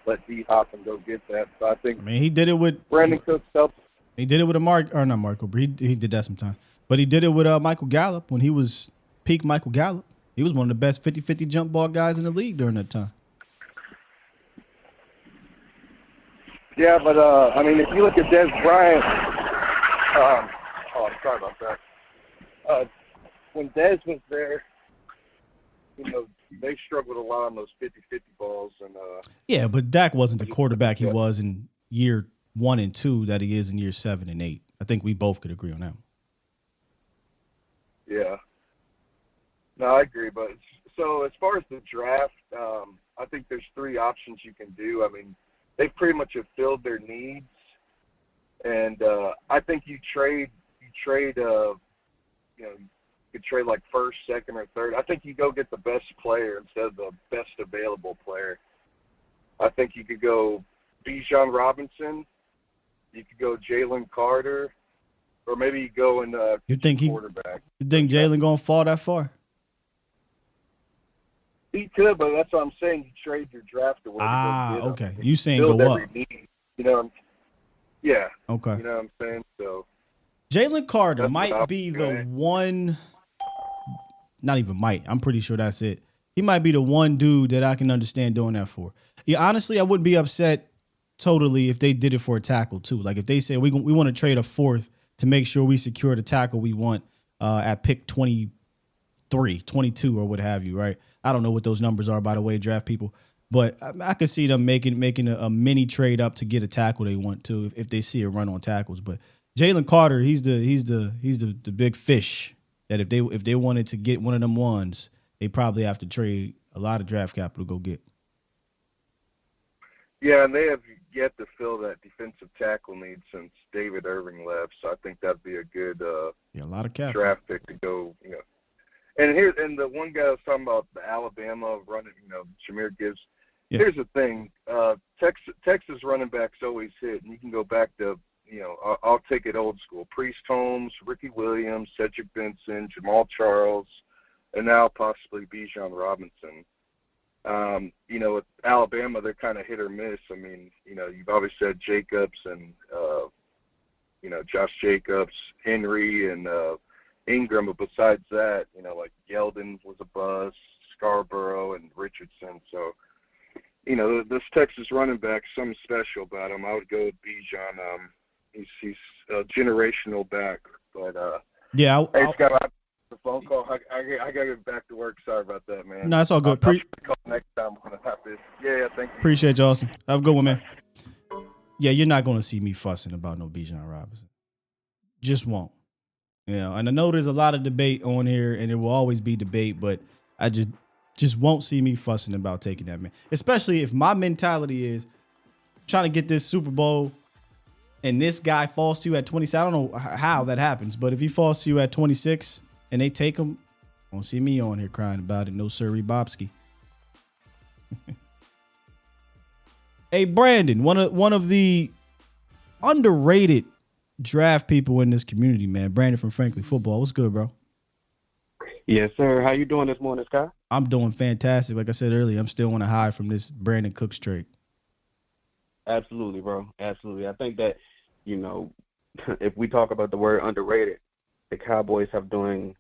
S7: let D-Hop and go get that. So I think
S4: he did it with
S7: Brandin Cooks helps.
S4: He did it with not Marco, but he did that sometime. But he did it with Michael Gallup when he was peak Michael Gallup. He was one of the best 50-50 jump ball guys in the league during that time.
S7: Yeah, but I mean, if you look at Dez Bryant, I'm sorry about that. When Dez was there, they struggled a lot on those 50-50 balls. And
S4: yeah, but Dak wasn't the quarterback he was in year 1 and 2 that he is in year 7 and 8. I think we both could agree on that.
S7: Yeah. No, I agree. But so as far as the draft, I think there's three options you can do. I mean, they pretty much have filled their needs, and I think you could trade like first, second, or third. I think you go get the best player instead of the best available player. I think you could go Bijan Robinson, you could go Jalen Carter, or maybe you go and quarterback.
S4: You think Jalen gonna fall that far?
S7: He could, but that's what I'm saying. You trade your draft away.
S4: Okay. You saying go up?
S7: Need, you know? Yeah.
S4: Okay.
S7: You know what I'm saying? So
S4: Jalen Carter might be the one. Not even might. I'm pretty sure that's it. He might be the one dude that I can understand doing that for. Yeah, honestly, I wouldn't be upset totally if they did it for a tackle too. Like if they say we want to trade a fourth to make sure we secure the tackle we want at pick 23, 22 or what have you, right? I don't know what those numbers are, by the way, draft people. But I could see them making a mini trade up to get a tackle they want to if they see a run on tackles. But Jalen Carter, he's the big fish that if they wanted to get one of them ones, they probably have to trade a lot of draft capital to go get.
S7: Yeah, and they have yet to fill that defensive tackle need since David Irving left. So I think that'd be a good
S4: a lot of capital.
S7: Draft pick to go. You know, and the one guy I was talking about, the Alabama running, Jahmyr Gibbs. Yeah. Here's the thing, Texas running backs always hit, and you can go back to, I'll take it old school. Priest Holmes, Ricky Williams, Cedric Benson, Jamal Charles, and now possibly Bijan Robinson. With Alabama, they're kind of hit or miss. I mean, you've always said Jacobs and, Josh Jacobs, Henry, and Ingram. But besides that, like Yeldon was a bust, Scarborough, and Richardson. So, this Texas running back, something special about him. I would go with Bijan. He's a generational back. But,
S4: yeah,
S7: hey, Scott, the phone call. I got to get back to work. Sorry about that, man.
S4: No, it's all good.
S7: I'll call next time when I have this. Yeah, thank you.
S4: Appreciate you, Austin. Have a good one, man. Yeah, you're not going to see me fussing about no Bijan Robinson. Just won't. And I know there's a lot of debate on here, and there will always be debate, but I just won't see me fussing about taking that man. Especially if my mentality is trying to get this Super Bowl and this guy falls to you at 26. I don't know how that happens, but if he falls to you at 26 and they take him, won't see me on here crying about it. No sirree Bobski. Hey, Brandon, one of the underrated draft people in this community, man. Brandon from Frankly Football. What's good, bro?
S8: Yes, sir. How you doing this morning, Scott?
S4: I'm doing fantastic. Like I said earlier, I'm still on a high from this Brandin Cooks trade.
S8: Absolutely, bro. Absolutely. I think that, if we talk about the word underrated, the Cowboys are doing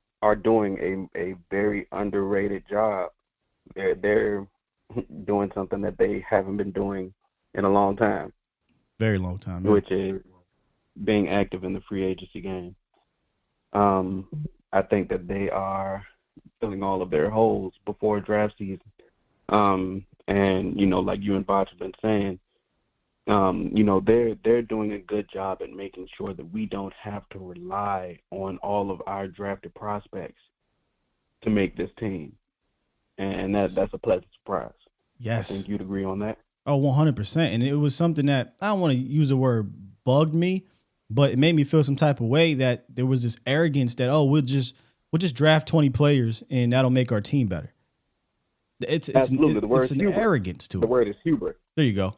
S8: a very underrated job. They're doing something that they haven't been doing in a long time.
S4: Very long time. Man.
S8: Which is being active in the free agency game. I think that they are filling all of their holes before draft season. And, like you and Boch have been saying, they're doing a good job at making sure that we don't have to rely on all of our drafted prospects to make this team. And that's a pleasant surprise.
S4: Yes.
S8: I think you'd agree on that.
S4: Oh, 100%. And it was something that, I don't want to use the word bugged me, but it made me feel some type of way that there was this arrogance that, we'll just draft 20 players and that'll make our team better. It's
S8: Absolutely. The word
S4: it's an
S8: hubris.
S4: Arrogance to it.
S8: The word is hubris.
S4: There you go.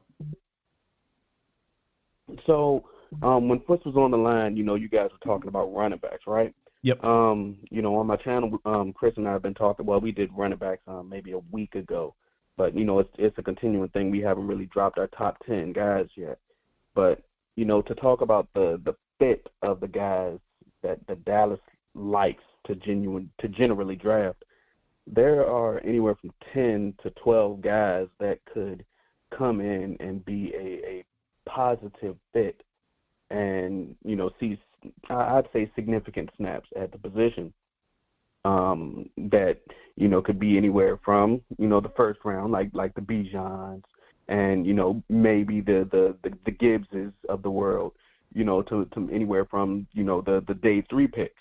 S8: So when Fitz was on the line, you guys were talking about running backs, right?
S4: Yep.
S8: On my channel, Chris and I have been talking. Well, we did running backs maybe a week ago, but it's a continuing thing. We haven't really dropped our top 10 guys yet. But to talk about the fit of the guys that the Dallas likes to generally draft, there are anywhere from 10 to 12 guys that could come in and be a positive fit and, see, I'd say significant snaps at the position that, could be anywhere from, the first round, like the Bijans and, maybe the Gibbses of the world, to anywhere from, the day 3 picks.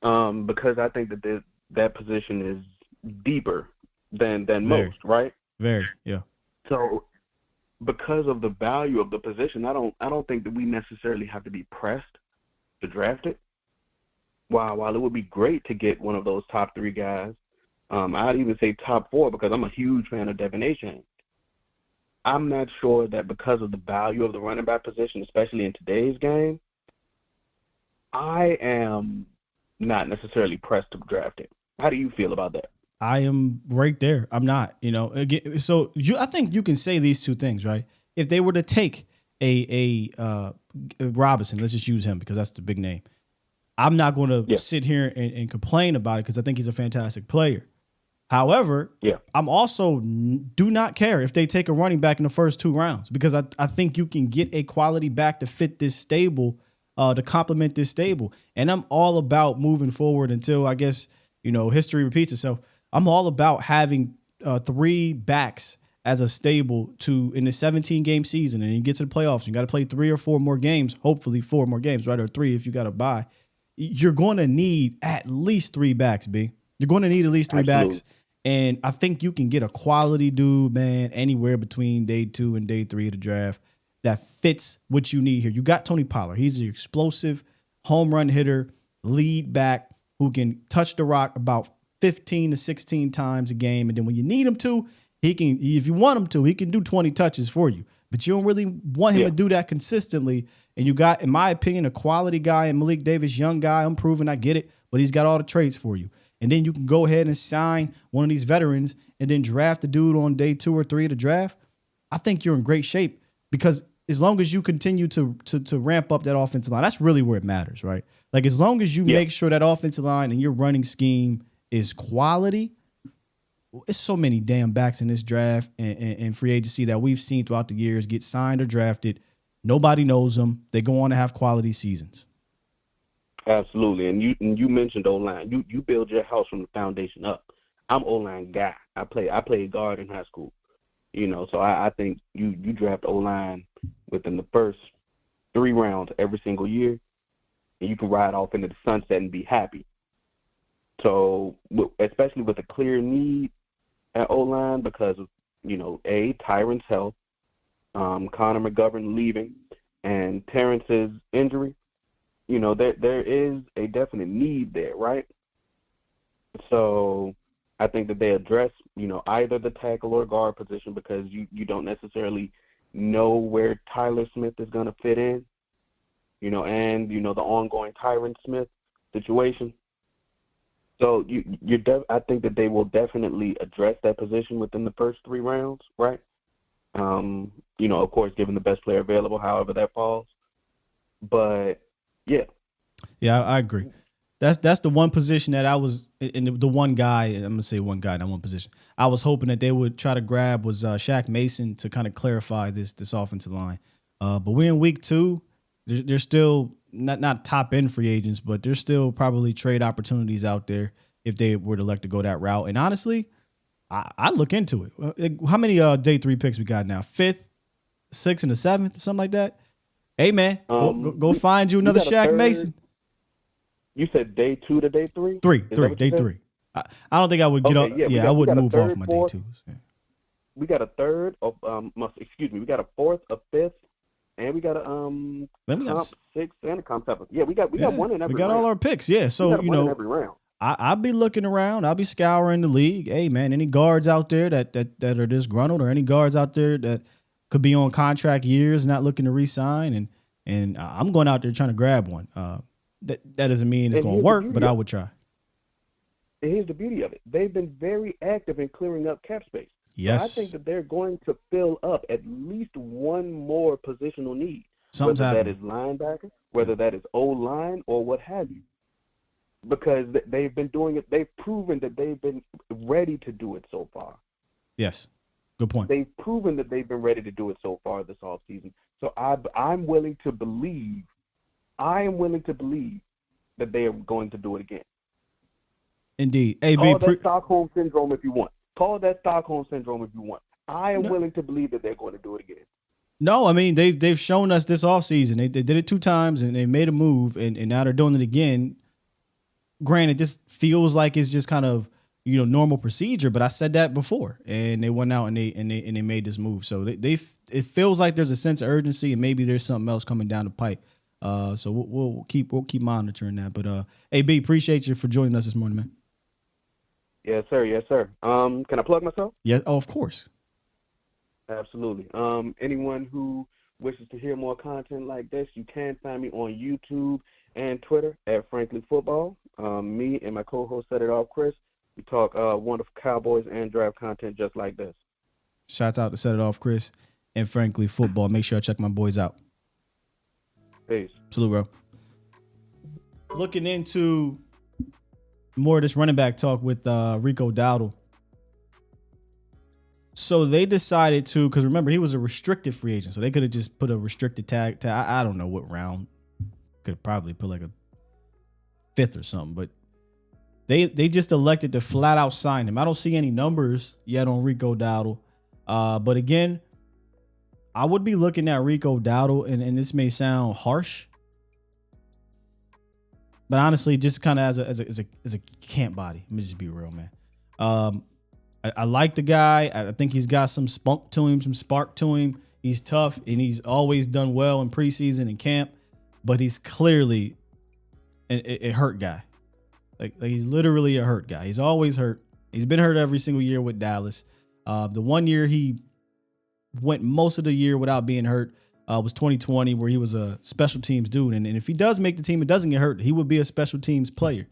S8: because I think that that position is deeper than
S4: Very.
S8: most, right?
S4: Very, yeah.
S8: So because of the value of the position, I don't think that we necessarily have to be pressed to draft it. While it would be great to get one of those top 3 guys, I'd even say top 4 because I'm a huge fan of Devin Achane. I'm not sure that because of the value of the running back position, especially in today's game, I am not necessarily pressed to draft it. How do you feel about that?
S4: I am right there. I'm not, again. So I think you can say these two things, right? If they were to take a Robinson, let's just use him because that's the big name. I'm not going to sit here and complain about it because I think he's a fantastic player. However, I'm also do not care if they take a running back in the first 2 rounds because I think you can get a quality back to fit this stable, to complement this stable. And I'm all about moving forward until I guess, history repeats itself. I'm all about having 3 backs as a stable in the 17-game season. And you get to the playoffs, you got to play 3 or 4 more games, hopefully 4 more games, right? Or 3 if you got to bye. You're going to need at least 3 backs, B. You're going to need at least 3 backs. And I think you can get a quality dude, man, anywhere between day 2 and day 3 of the draft that fits what you need here. You got Tony Pollard. He's an explosive home run hitter, lead back who can touch the rock about 15 to 16 times a game. And then when you need him to, if you want him to, he can do 20 touches for you. But you don't really want him to do that consistently. And you got, in my opinion, a quality guy in Malik Davis, young guy, unproven, I get it, but he's got all the traits for you. And then you can go ahead and sign one of these veterans and then draft the dude on day 2 or 3 of the draft. I think you're in great shape because as long as you continue to ramp up that offensive line, that's really where it matters, right? Like as long as you make sure that offensive line and your running scheme is quality, it's so many damn backs in this draft and free agency that we've seen throughout the years get signed or drafted. Nobody knows them. They go on to have quality seasons.
S8: Absolutely, and you mentioned O-line. You build your house from the foundation up. I'm O-line guy. I played guard in high school, So I think you draft O-line within the first 3 rounds every single year, and you can ride off into the sunset and be happy. So especially with a clear need at O-line because of Tyron's health, Connor McGovern leaving, and Terrence's injury. There is a definite need there, right? So I think that they address, either the tackle or guard position because you don't necessarily know where Tyler Smith is going to fit in, and, the ongoing Tyron Smith situation. So I think that they will definitely address that position within the first 3 rounds, right? Of course, given the best player available, however that falls. But yeah,
S4: I agree. That's the one position that I was, and the one guy, I'm gonna say one guy, not one position. I was hoping that they would try to grab was Shaq Mason to kind of clarify this offensive line. But we're in week 2. There's still not top end free agents, but there's still probably trade opportunities out there if they were to elect to go that route. And honestly, I'd look into it. How many day 3 picks we got now? 5th, 6th, and the 7th, something like that. Hey man, go find you another Shaq Mason.
S8: You said day 2 to day 3?
S4: Day 3. I don't think I would get up. Yeah, I wouldn't move off my day 2s. Yeah.
S8: We got a 3rd of we got a 4th, a 5th, and we got a comp 6 and a comp 7. Yeah, we got one in every round.
S4: We got all our picks. Yeah, so
S8: every round.
S4: I'll be looking around. I'll be scouring the league. Hey man, any guards out there that are disgruntled, or any guards out there that could be on contract years, not looking to re-sign, and I'm going out there trying to grab one. That doesn't mean it's going to work, but I would try.
S8: And here's the beauty of it. They've been very active in clearing up cap space.
S4: Yes.
S8: So I think that they're going to fill up at least one more positional need.
S4: Something's
S8: whether
S4: happening.
S8: That is linebacker, whether that is O-line, or what have you. Because they've been doing it. They've proven that they've been ready to do it so far.
S4: Yes. Good point.
S8: They've proven that they've been ready to do it so far this offseason. So I'm willing to believe that they are going to do it again.
S4: Indeed.
S8: Call that Stockholm Syndrome if you want. I am willing to believe that they're going to do it again.
S4: No, I mean, they've shown us this offseason. They did it 2 times, and they made a move, and now they're doing it again. granted, this feels like it's just kind of normal procedure, but I said that before, and they went out and they made this move. So it feels like there's a sense of urgency, and maybe there's something else coming down the pipe. So we'll keep monitoring that. But AB, appreciate you for joining us this morning, man.
S8: Yes, sir. Yes, sir. Can I plug myself?
S4: Yeah. Oh, of course.
S8: Absolutely. Anyone who wishes to hear more content like this, you can find me on YouTube and Twitter at Frankly Football. Me and my co-host Set It Off, Chris. We talk wonderful Cowboys and draft content just like this.
S4: Shouts out to Set It Off, Chris, and Frankly Football. Make sure I check my boys out.
S8: Peace.
S4: Salute, bro. Looking into more of this running back talk with Rico Dowdle. So they decided to, because remember, he was a restricted free agent, so they could have just put a restricted tag. I don't know what round. Could probably put like a 5th or something, but they just elected to flat out sign him. I don't see any numbers yet on Rico Dowdle. But again, I would be looking at Rico Dowdle, and this may sound harsh, but honestly, just kind of as a camp body. Let me just be real, man. I like the guy. I think he's got some spunk to him, some spark to him. He's tough, and he's always done well in preseason and camp, but he's clearly a hurt guy. Like he's literally a hurt guy. He's always hurt. He's been hurt every single year with Dallas. The one year he went most of the year without being hurt was 2020, where he was a special teams dude. And if he does make the team and doesn't get hurt, he would be a special teams player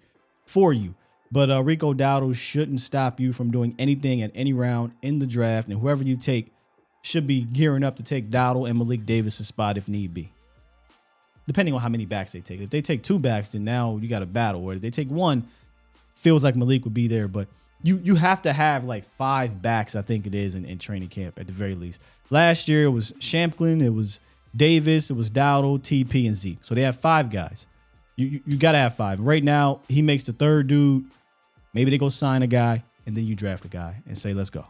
S4: for you. But Rico Dowdle shouldn't stop you from doing anything at any round in the draft. And whoever you take should be gearing up to take Dowdle and Malik Davis' spot if need be, depending on how many backs they take. If they take 2 backs, then now you got a battle. Or if they take 1, feels like Malik would be there. But you have to have like 5 backs, I think it is, in training camp at the very least. Last year it was Shamklin, it was Davis, it was Dowdle, TP, and Zeke. So they have 5 guys. You got to have 5. Right now, he makes the 3rd dude. Maybe they go sign a guy, and then you draft a guy and say, let's go.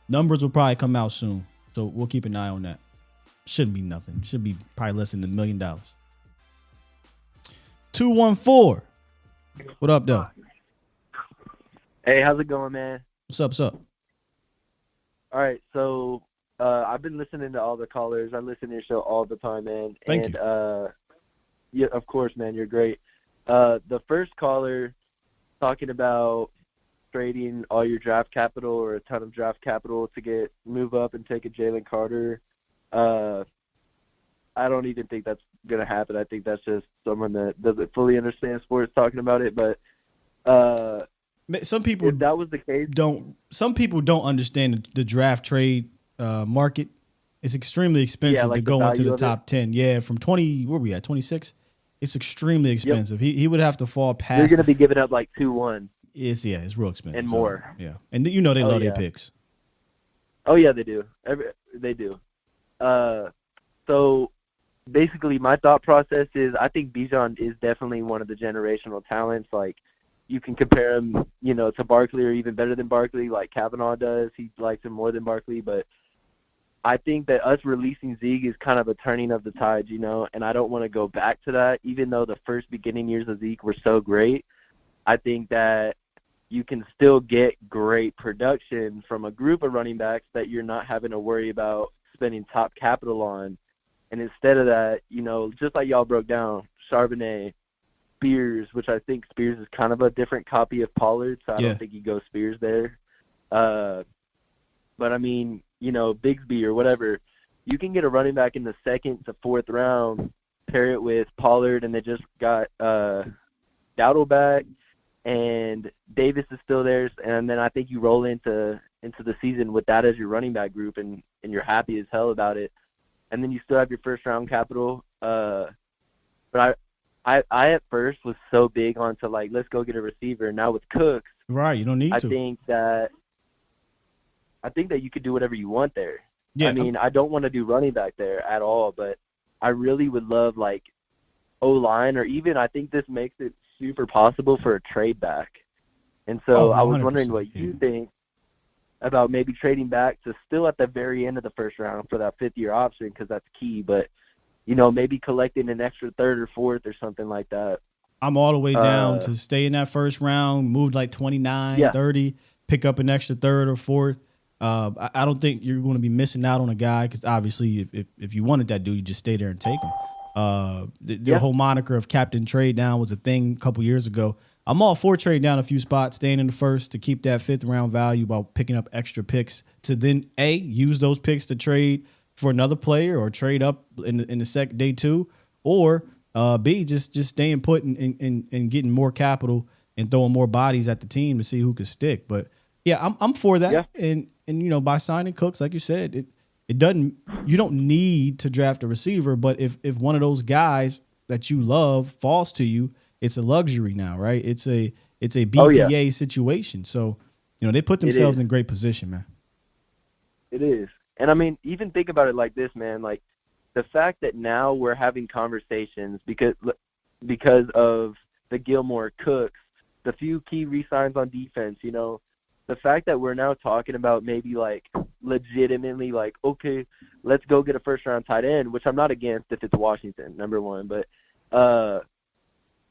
S4: Numbers will probably come out soon, so we'll keep an eye on that. Shouldn't be nothing. Should be probably less than $1 million. 214. What up, though?
S9: Hey, how's it going, man?
S4: What's up?
S9: All right, so I've been listening to all the callers. I listen to your show all the time, man.
S4: Thank you.
S9: Yeah, of course, man. You're great. The first caller talking about trading all your draft capital or a ton of draft capital to move up and take a Jalen Carter. I don't even think that's going to happen. I think that's just someone that doesn't fully understand sports talking about it. But
S4: some people,
S9: if that was the case,
S4: some people don't understand the draft trade market. It's extremely expensive to go into the top 10. Yeah, from 20, where we at, 26? It's extremely expensive. Yep. He would have to fall past.
S9: You're going to be giving up like 2-1.
S4: It's real expensive.
S9: And more.
S4: Yeah. And they love their picks.
S9: Oh, yeah, they do. They do. So basically my thought process is I think Bijan is definitely one of the generational talents. Like, you can compare him, to Barkley or even better than Barkley, like Kavanaugh does. He likes him more than Barkley. But I think that us releasing Zeke is kind of a turning of the tides, and I don't want to go back to that. Even though the first beginning years of Zeke were so great, I think that you can still get great production from a group of running backs that you're not having to worry about spending top capital on. And instead of that, just like y'all broke down, Charbonnet, Spears, which I think Spears is kind of a different copy of Pollard, so I don't think you go Spears there. But I mean, Bigsby or whatever, you can get a running back in the 2nd to 4th round, pair it with Pollard, and they just got Dowdle back, and Davis is still there, and then I think you roll into the season with that as your running back group, and you're happy as hell about it. And then you still have your first round capital. But I at first was so big onto like, let's go get a receiver. Now with Cooks,
S4: right, you don't need to.
S9: I think that you could do whatever you want there.
S4: Yeah,
S9: I mean, I don't want to do running back there at all, but I really would love like O-line, or even I think this makes it super possible for a trade back. And so I was wondering what you think about maybe trading back to still at the very end of the first round for that 5th-year option, because that's key. But maybe collecting an extra third or fourth or something like that.
S4: I'm all the way down to stay in that first round, move like 29, 30, pick up an extra third or fourth. I don't think you're going to be missing out on a guy because obviously if you wanted that dude, you just stay there and take him. The whole moniker of captain trade down was a thing a couple years ago. I'm all for trading down a few spots, staying in the first to keep that fifth round value while picking up extra picks to then use those picks to trade for another player or trade up in the second day two, or B, just staying put and getting more capital and throwing more bodies at the team to see who could stick. But yeah, I'm for that. Yeah. And by signing Cooks, like you said, it doesn't, you don't need to draft a receiver, but if one of those guys that you love falls to you, it's a luxury now, right? It's a BPA situation. So, they put themselves in great position, man.
S9: It is. And I mean, even think about it like this, man, like the fact that now we're having conversations because of the Gilmore, Cooks, the few key re-signs on defense, the fact that we're now talking about maybe like legitimately like, okay, let's go get a first round tight end, which I'm not against if it's Washington, number one, but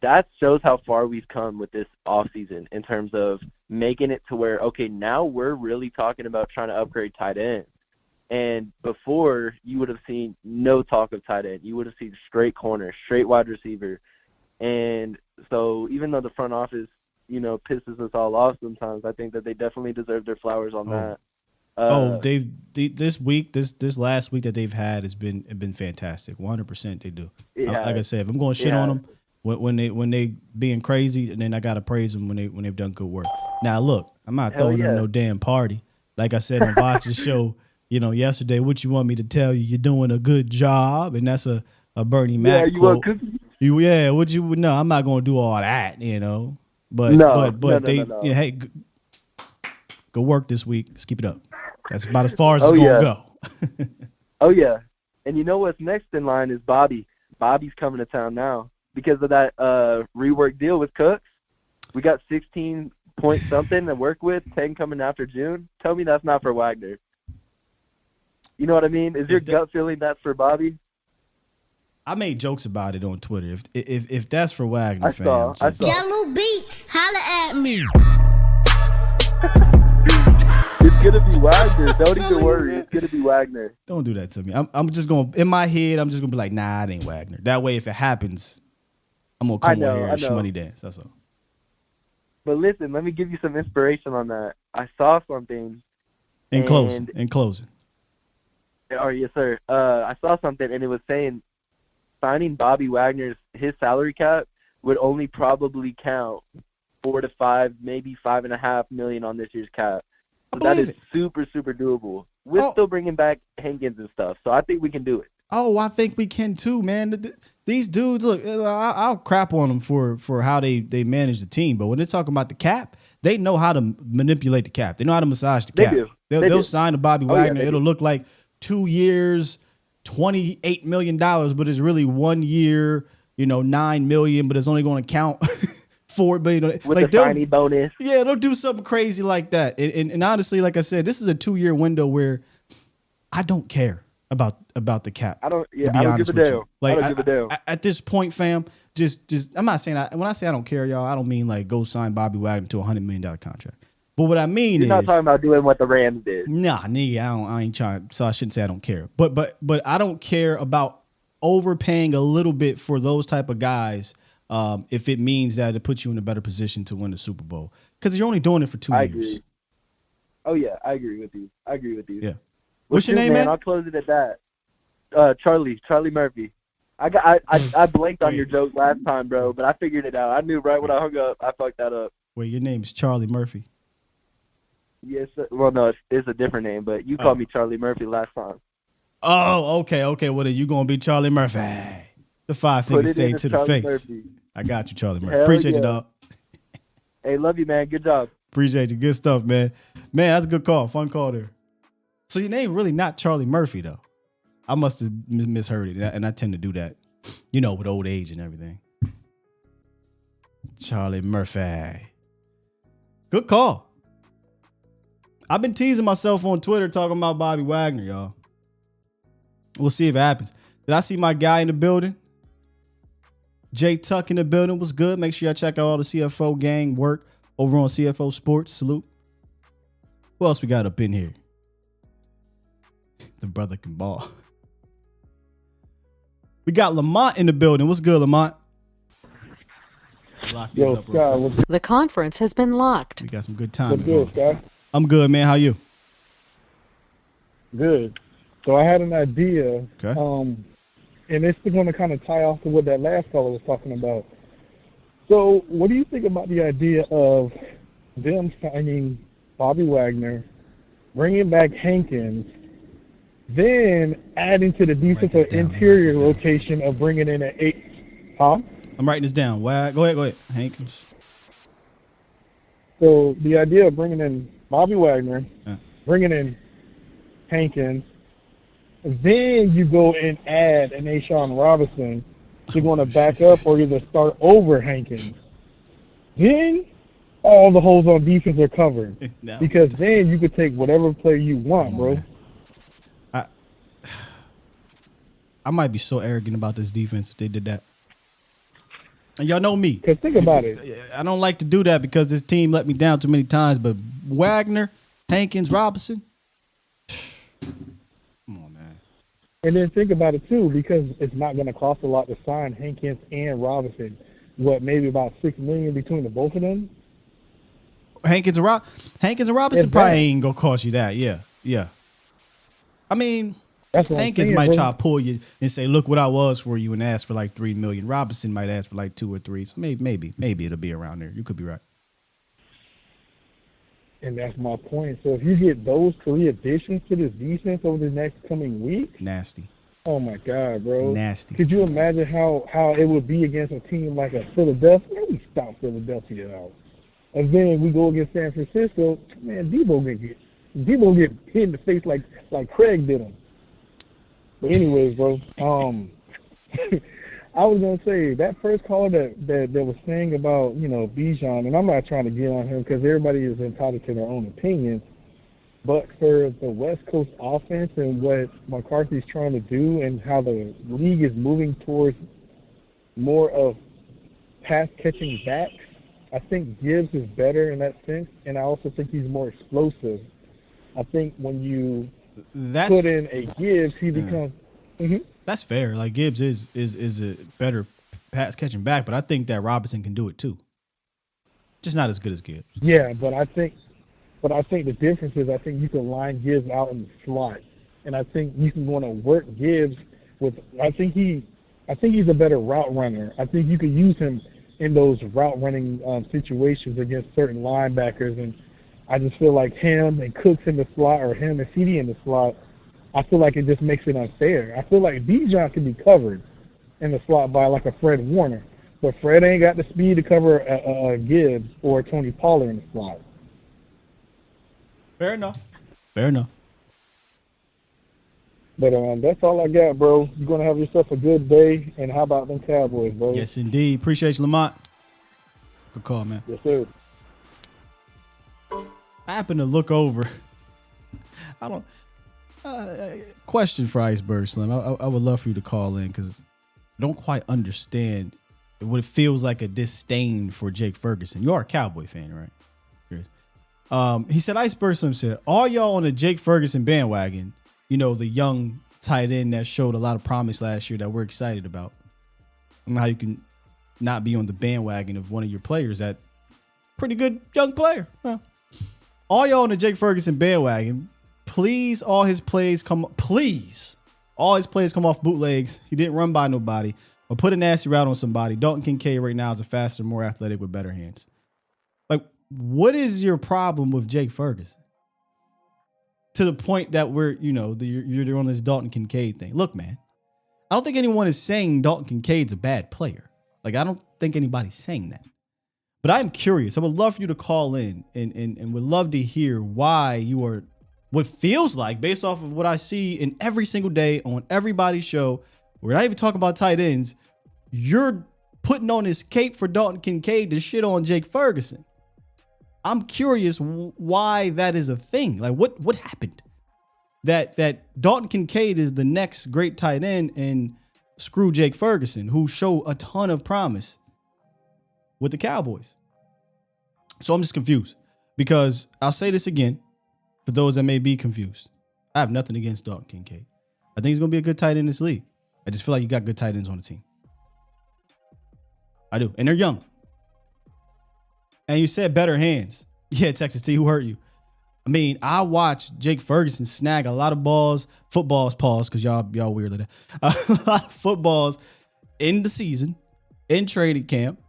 S9: that shows how far we've come with this offseason in terms of making it to where, okay, now we're really talking about trying to upgrade tight end. And before, you would have seen no talk of tight end. You would have seen straight corner, straight wide receiver. And so even though the front office, pisses us all off sometimes, I think that they definitely deserve their flowers on that.
S4: This last week that they've had has been fantastic. 100% they do.
S9: Yeah.
S4: Like I said, if I'm going to shit on them when they being crazy, and then I got to praise them when they've done good work. Now look, I'm not throwing them no damn party. Like I said on Vox's show, yesterday, what you want me to tell you? You're doing a good job, and that's a Bernie Mac quote. No, I'm not going to do all that, But they, hey, good work this week. Let's keep it up. That's about as far as it's going to go.
S9: Oh, yeah. And you know what's next in line is Bobby. Bobby's coming to town now because of that rework deal with Cooks. We got 16 point something to work with, 10 coming after June. Tell me that's not for Wagner. You know what I mean? Is your gut feeling that's for Bobby?
S4: I made jokes about it on Twitter. If that's for Wagner,
S9: I saw.
S10: Jello Beats, holla at me.
S9: It's gonna be Wagner. Don't even worry. It's gonna be Wagner.
S4: Don't do that to me. I'm just gonna, in my head, I'm just gonna be like, nah, it ain't Wagner. That way, if it happens, I'm gonna come over here and shmoney dance. That's all.
S9: But listen, let me give you some inspiration on that. I saw something.
S4: In closing.
S9: Oh, yes, sir. I saw something, and it was saying signing Bobby Wagner's his salary cap would only probably count 4 to 5, maybe $5.5 million on this year's cap. So that is super, super doable. We're still bringing back Hankins and stuff, so I think we can do it.
S4: Oh, I think we can too, man. These dudes, look, I'll crap on them for how they manage the team, but when they're talking about the cap, they know how to manipulate the cap. They know how to massage the cap. They'll sign a Bobby Wagner. It'll look like 2 years, $28 million, but it's really 1 year, $9 million, but it's only going to count $4 million.
S9: With like a tiny bonus.
S4: Yeah, they'll do something crazy like that. And honestly, like I said, this is a 2-year window where I don't care about the cap.
S9: I don't give a damn.
S4: Like,
S9: I don't give a damn.
S4: At this point, fam, just I'm not saying when I say I don't care, y'all, I don't mean like go sign Bobby Wagner to a $100 million contract. But what I mean
S9: You're not talking about doing what the Rams did.
S4: Nah, nigga, I ain't trying. So I shouldn't say I don't care. But I don't care about overpaying a little bit for those type of guys if it means that it puts you in a better position to win the Super Bowl. Because you're only doing it for 2 years.
S9: Agree. Oh, yeah, I agree with you.
S4: Yeah. What's your name, man?
S9: I'll close it at that. Charlie Murphy. I blanked on your joke last time, bro, but I figured it out. I knew right when I hung up, I fucked that up.
S4: Wait, your name is Charlie Murphy?
S9: Yes, sir. Well, no, it's a different name, but you called me Charlie Murphy last time.
S4: Oh, okay. Well, then you going to be Charlie Murphy. The 5 fingers say to the
S9: Charlie
S4: face.
S9: Murphy.
S4: I got you, Charlie Murphy.
S9: Hell
S4: Appreciate
S9: yeah.
S4: you, dog.
S9: Hey, love you, man. Good job.
S4: Appreciate you. Good stuff, man. Man, that's a good call. Fun call there. So your name really not Charlie Murphy, though. I must have misheard it, and I tend to do that, with old age and everything. Charlie Murphy. Good call. I've been teasing myself on Twitter talking about Bobby Wagner, y'all. We'll see if it happens. Did I see my guy in the building? Jay Tuck in the building was good. Make sure y'all check out all the CFO gang work over on CFO Sports. Salute. Who else we got up in here? The brother can ball. We got Lamont in the building. What's good, Lamont? Lock these up real quick.
S1: The conference has been locked.
S4: We got some good time.
S7: What's good, Scott?
S4: I'm good, man. How you?
S7: Good. So I had an idea,
S4: Okay.
S7: and it's going to kind of tie off to what that last caller was talking about. So what do you think about the idea of them signing Bobby Wagner, bringing back Hankins, then adding to the defensive interior rotation of bringing in an 8? Huh?
S4: I'm writing this down. Go ahead, Hankins.
S7: So the idea of bringing in Bobby Wagner, bringing in Hankins, then you go and add an Ashawn Robinson. You're going to back up or either start over Hankins. Then all the holes on defense are covered.
S4: No.
S7: Because then you could take whatever player you want, bro.
S4: I might be so arrogant about this defense if they did that. And y'all know me.
S7: Because think about it.
S4: I don't like to do that because this team let me down too many times. But Wagner, Hankins, Robinson. Come on, man.
S7: And then think about it, too, because it's not going to cost a lot to sign Hankins and Robinson. What, maybe about $6 million between the both of them?
S4: Hankins and Robinson probably ain't going to cost you that. Yeah. I mean, Hankins might try to pull you and say, look what I was for you, and ask for like $3 million. Robinson might ask for like 2 or 3. So maybe it'll be around there. You could be right.
S7: And that's my point. So if you get those 3 additions to this defense over the next coming week,
S4: nasty.
S7: Oh my God, bro.
S4: Nasty.
S7: Could you imagine how it would be against a team like a Philadelphia? We stop Philadelphia out. And then we go against San Francisco, man, Debo get hit in the face like Craig did him. But anyways, bro, I was gonna say that first caller that was saying about Bijan, and I'm not trying to get on him because everybody is entitled to their own opinions. But for the West Coast offense and what McCarthy's trying to do and how the league is moving towards more of pass-catching backs, I think Gibbs is better in that sense, and I also think he's more explosive. I think when you put in a Gibbs, he becomes
S4: That's fair. Like Gibbs is a better pass-catching back, but I think that Robinson can do it too. Just not as good as Gibbs.
S7: Yeah, but I think the difference is I think you can line Gibbs out in the slot, and I think you can want to work Gibbs with. I think he's a better route runner. I think you could use him in those route running situations against certain linebackers, and I just feel like him and Cooks in the slot or him and CD in the slot, I feel like it just makes it unfair. I feel like Bijan can be covered in the slot by like a Fred Warner, but Fred ain't got the speed to cover a Gibbs or a Tony Pollard in the slot.
S4: Fair enough.
S7: But that's all I got, bro. You're going to have yourself a good day, and how about them Cowboys, bro?
S4: Yes, indeed. Appreciate you, Lamont. Good call, man.
S7: Yes, sir.
S4: I happen to look over. Question for Iceberg Slim. I would love for you to call in because I don't quite understand what it feels like a disdain for Jake Ferguson. You are a Cowboy fan, right? He said, Iceberg Slim said, all y'all on the Jake Ferguson bandwagon, the young tight end that showed a lot of promise last year that we're excited about. I don't know how you can not be on the bandwagon of one of your players that pretty good young player. Well, all y'all on the Jake Ferguson bandwagon, please, all his plays come off bootlegs. He didn't run by nobody or put a nasty route on somebody. Dalton Kincaid right now is a faster, more athletic with better hands. Like, what is your problem with Jake Ferguson? To the point that you're on this Dalton Kincaid thing. Look, man, I don't think anyone is saying Dalton Kincaid's a bad player. Like, I don't think anybody's saying that. But I'm curious. I would love for you to call in and would love to hear why you are, what feels like, based off of what I see in every single day on everybody's show, we're not even talking about tight ends, you're putting on this cape for Dalton Kincaid to shit on Jake Ferguson. I'm curious why that is a thing. Like, what happened? that Dalton Kincaid is the next great tight end, and screw Jake Ferguson, who showed a ton of promise with the Cowboys. So I'm just confused because I'll say this again for those that may be confused. I have nothing against Dalton Kincaid. I think he's going to be a good tight end in this league. I just feel like you got good tight ends on the team. I do. And they're young. And you said better hands. Yeah, Texas T, who hurt you? I mean, I watched Jake Ferguson snag a lot of balls, footballs, pause, because y'all weird like that. A lot of footballs in the season, in training camp.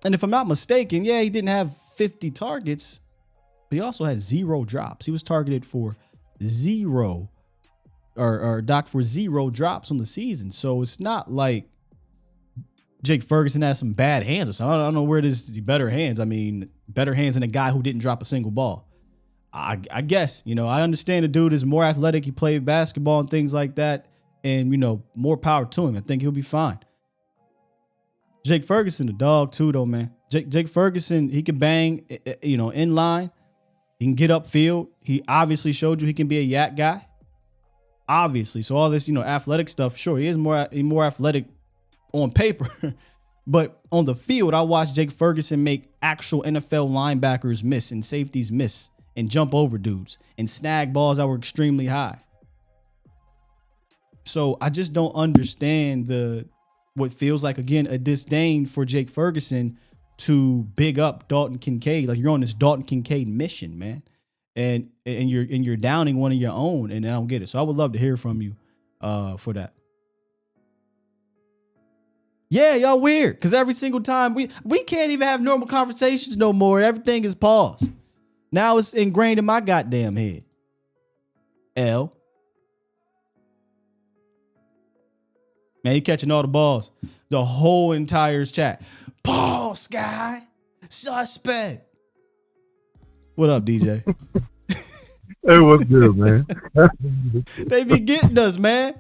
S4: And if I'm not mistaken, yeah, he didn't have 50 targets, but he also had 0 drops. He was targeted for 0 or docked for 0 drops on the season. So it's not like Jake Ferguson has some bad hands or something. I don't know where it is better hands. I mean, better hands than a guy who didn't drop a single ball. I guess, I understand the dude is more athletic. He played basketball and things like that. And, more power to him. I think he'll be fine. Jake Ferguson, the dog too, though, man. Jake Ferguson, he can bang, in line. He can get upfield. He obviously showed you he can be a yak guy. Obviously. So all this, athletic stuff, sure, he is more athletic on paper. But on the field, I watched Jake Ferguson make actual NFL linebackers miss and safeties miss and jump over dudes and snag balls that were extremely high. So I just don't understand what feels like, again, a disdain for Jake Ferguson to big up Dalton Kincaid. Like, you're on this Dalton Kincaid mission, man. And you're downing one of your own, and I don't get it. So I would love to hear from you for that. Yeah, y'all weird. Because every single time we can't even have normal conversations no more. Everything is paused. Now it's ingrained in my goddamn head. L. Man, you catching all the balls. The whole entire chat. Pause, guy. Suspect. What up, DJ?
S11: Hey, what's good, man?
S4: They be getting us, man.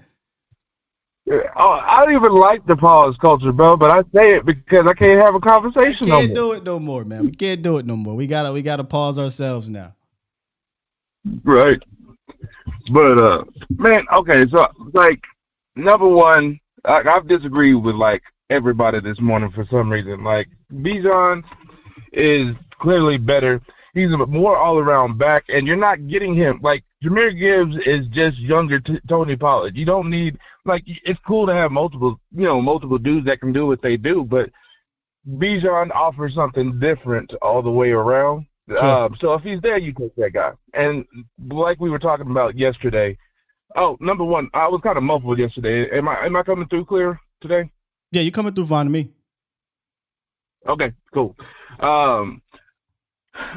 S11: Oh, I don't even like the pause culture, bro, but I say it because I can't have a conversation no more.
S4: We can't do it no more, man. We can't do it no more. We gotta pause ourselves now.
S11: Right. But man, okay, so like number one, I've disagreed with like everybody this morning for some reason. Like Bijan is clearly better. He's a more all-around back, and you're not getting him. Like, Jahmyr Gibbs is just younger Tony Pollard. You don't need, like, it's cool to have multiple dudes that can do what they do, but Bijan offers something different all the way around. Sure. So if he's there, you take that guy. And like we were talking about yesterday, number one, I was kind of muffled yesterday. Am I coming through clear today?
S4: Yeah, you're coming through fine to me.
S11: Okay, cool.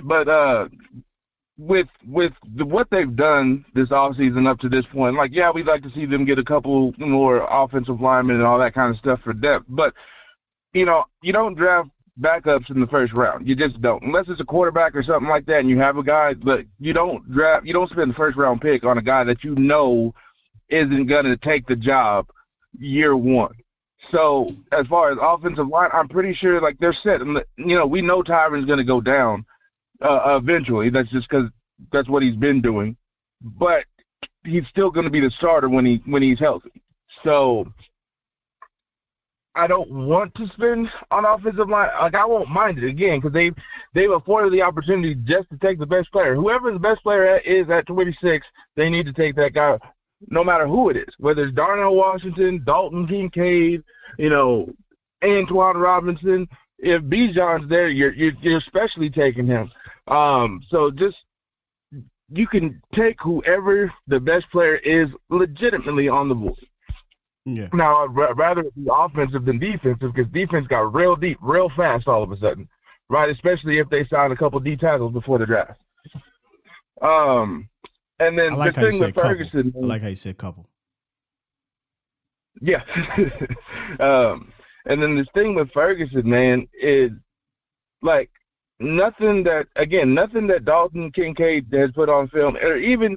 S11: But with what they've done this offseason up to this point, like, yeah, we'd like to see them get a couple more offensive linemen and all that kind of stuff for depth. But, you don't draft backups in the first round. You just don't. Unless it's a quarterback or something like that and you have a guy, but you don't spend the first round pick on a guy that you know isn't going to take the job year one. So as far as offensive line, I'm pretty sure, like, they're set. We know Tyron's going to go down eventually. That's just because that's what he's been doing. But he's still going to be the starter when he's healthy. So I don't want to spend on offensive line. Like, I won't mind it again because they've afforded the opportunity just to take the best player. Whoever the best player is at 26, they need to take that guy, no matter who it is, whether it's Darnell Washington, Dalton Kincaid, Antoine Robinson. If Bijan's there, you're especially taking him. So just, you can take whoever the best player is legitimately on the board.
S4: Yeah.
S11: Now, I'd rather it be offensive than defensive because defense got real deep, real fast all of a sudden, right? Especially if they sign a couple D tackles before the draft. And then the thing with Ferguson.
S4: I like how you said couple.
S11: Yeah. And then this thing with Ferguson, man, is like nothing that Dalton Kincaid has put on film, or even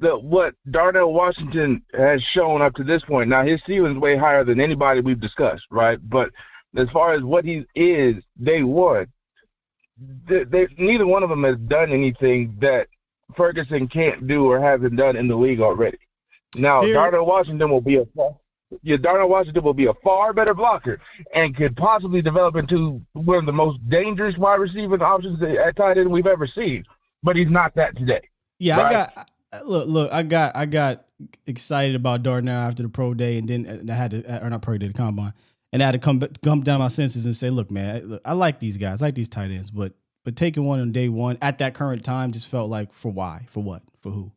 S11: what Darnell Washington has shown up to this point. Now, his ceiling's way higher than anybody we've discussed, right? But as far as what he is day one, neither one of them has done anything that Ferguson can't do or hasn't done in the league already. Now, Darnell Washington will be a far better blocker and could possibly develop into one of the most dangerous wide receiving options at tight end we've ever seen. But he's not that today.
S4: Yeah,
S11: right?
S4: I got excited about Darnell after the pro day, and then I had to, or not pro day, the combine, and I had to come down my senses and say, look, man, I like these guys, I like these tight ends, but taking one on day one at that current time just felt like for why, for what, for who.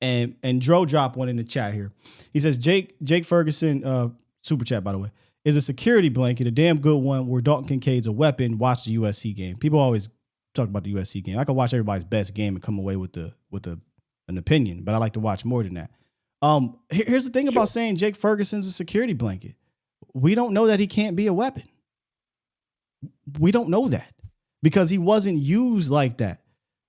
S4: And Dro dropped one in the chat here. He says, Jake Ferguson, super chat, by the way, is a security blanket, a damn good one where Dalton Kincaid's a weapon. Watch the USC game. People always talk about the USC game. I could watch everybody's best game and come away with an opinion, but I like to watch more than that. Here's the thing about saying Jake Ferguson's a security blanket. We don't know that he can't be a weapon. We don't know that because he wasn't used like that.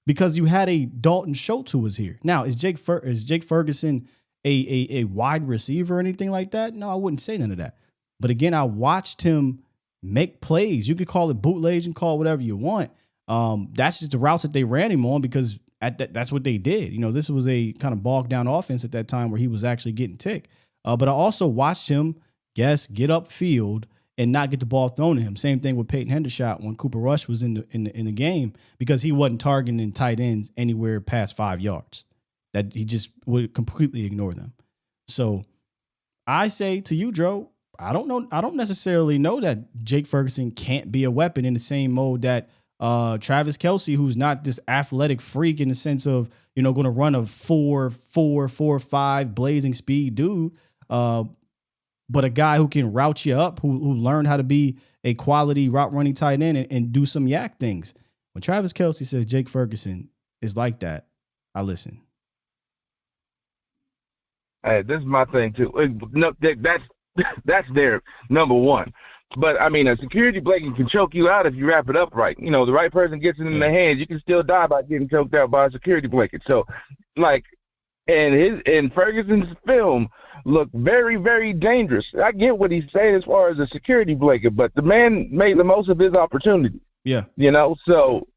S4: Because you had a Dalton Schultz who was here. Now, is Jake Ferguson a wide receiver or anything like that? No, I wouldn't say none of that. But again, I watched him make plays. You could call it bootlegs and call it whatever you want. That's just the routes that they ran him on because that's what they did. You know, this was a kind of bogged down offense at that time where he was actually getting ticked. But I also watched him, get upfield and not get the ball thrown to him. Same thing with Peyton Hendershot when Cooper Rush was in the game because he wasn't targeting tight ends anywhere past 5 yards. That he just would completely ignore them. So I say to you, Dro, I don't necessarily know that Jake Ferguson can't be a weapon in the same mode that Travis Kelce, who's not this athletic freak in the sense of, going to run a 4.5 blazing speed dude, but a guy who can route you up, who learned how to be a quality route running tight end and do some yak things. When Travis Kelce says Jake Ferguson is like that, I listen.
S11: Hey, this is my thing too. No, that's their number one. But I mean, a security blanket can choke you out if you wrap it up right. The right person gets it in the hands, you can still die by getting choked out by a security blanket. So, and Ferguson's film looked very, very dangerous. I get what he's saying as far as a security blanket, but the man made the most of his opportunity.
S4: Yeah.
S11: So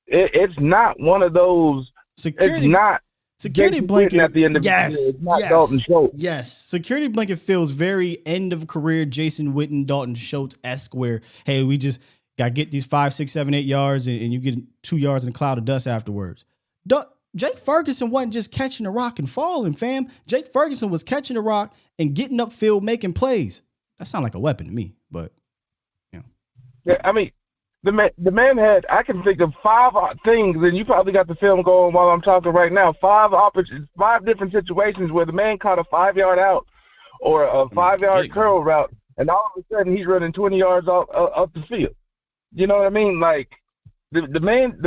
S11: it's not one of those. It's not
S4: security blanket
S11: at the end of the year. It's not Dalton Schultz.
S4: Yes. Security blanket feels very end of career Jason Witten, Dalton Schultz-esque where, hey, we just got to get these 5, 6, 7, 8 yards and you get 2 yards in a cloud of dust afterwards. Jake Ferguson wasn't just catching the rock and falling, fam. Jake Ferguson was catching the rock and getting upfield, making plays. That sounds like a weapon to me, but
S11: Yeah, I mean, the man had, I can think of 5 things, and you probably got the film going while I'm talking right now. 5 different situations where the man caught a 5-yard out or a 5-yard curl route, and all of a sudden he's running 20 yards up the field. You know what I mean? Like, the man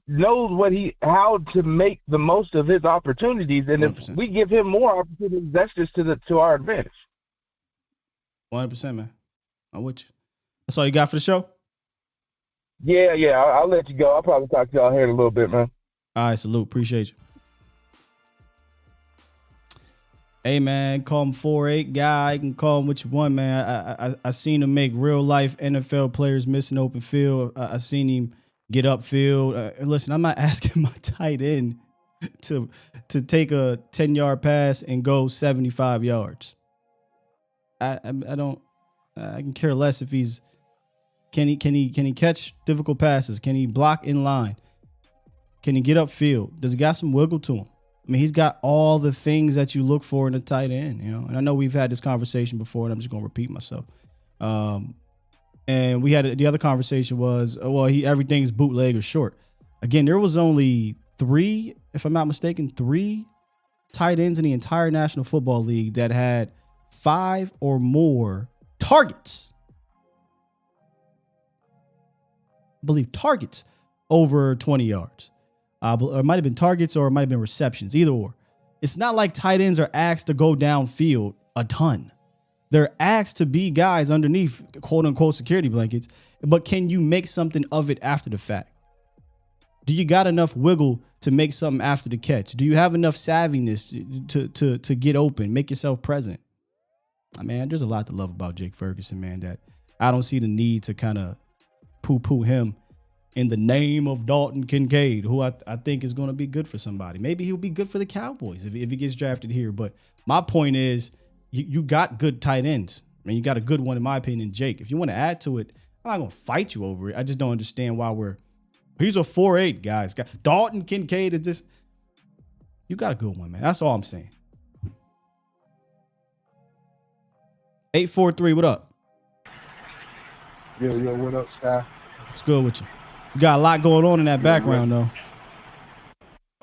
S11: knows how to make the most of his opportunities, and
S4: 100%.
S11: If we give him more opportunities, that's just to our advantage.
S4: 100%, man. I'm with you. That's all you got for the show?
S11: Yeah. I'll let you go. I'll probably talk to y'all here in a little bit, man.
S4: All right, salute. Appreciate you. Hey, man, call him 4'8" guy. You can call him what you want, man. I seen him make real life NFL players miss an open field. I seen him get upfield. Listen, I'm not asking my tight end to take a 10-yard pass and go 75 yards. I can care less if he's can he catch difficult passes? Can he block in line? Can he get upfield? Does he got some wiggle to him? I mean, he's got all the things that you look for in a tight end, And I know we've had this conversation before, and I'm just going to repeat myself. And we had the other conversation was, everything's bootleg or short. Again, there was only 3, if I'm not mistaken, 3 tight ends in the entire National Football League that had 5 or more targets. I believe targets over 20 yards. It might have been targets or it might have been receptions, either or. It's not like tight ends are asked to go downfield a ton. They're asked to be guys underneath quote unquote security blankets, but can you make something of it after the fact? Do you got enough wiggle to make something after the catch? Do you have enough savviness to get open, make yourself present? Man, there's a lot to love about Jake Ferguson, man, that I don't see the need to kind of poo-poo him in the name of Dalton Kincaid, who I think is going to be good for somebody. Maybe he'll be good for the Cowboys if he gets drafted here. But my point is, you got good tight ends. I mean, you got a good one, in my opinion, Jake. If you want to add to it, I'm not going to fight you over it. I just don't understand why he's a 4.8, guys. Dalton Kincaid is just, you got a good one, man. That's all I'm saying. 843, what up?
S12: Yo, what up, Sky?
S4: What's good with you? You got a lot going on in that background, though.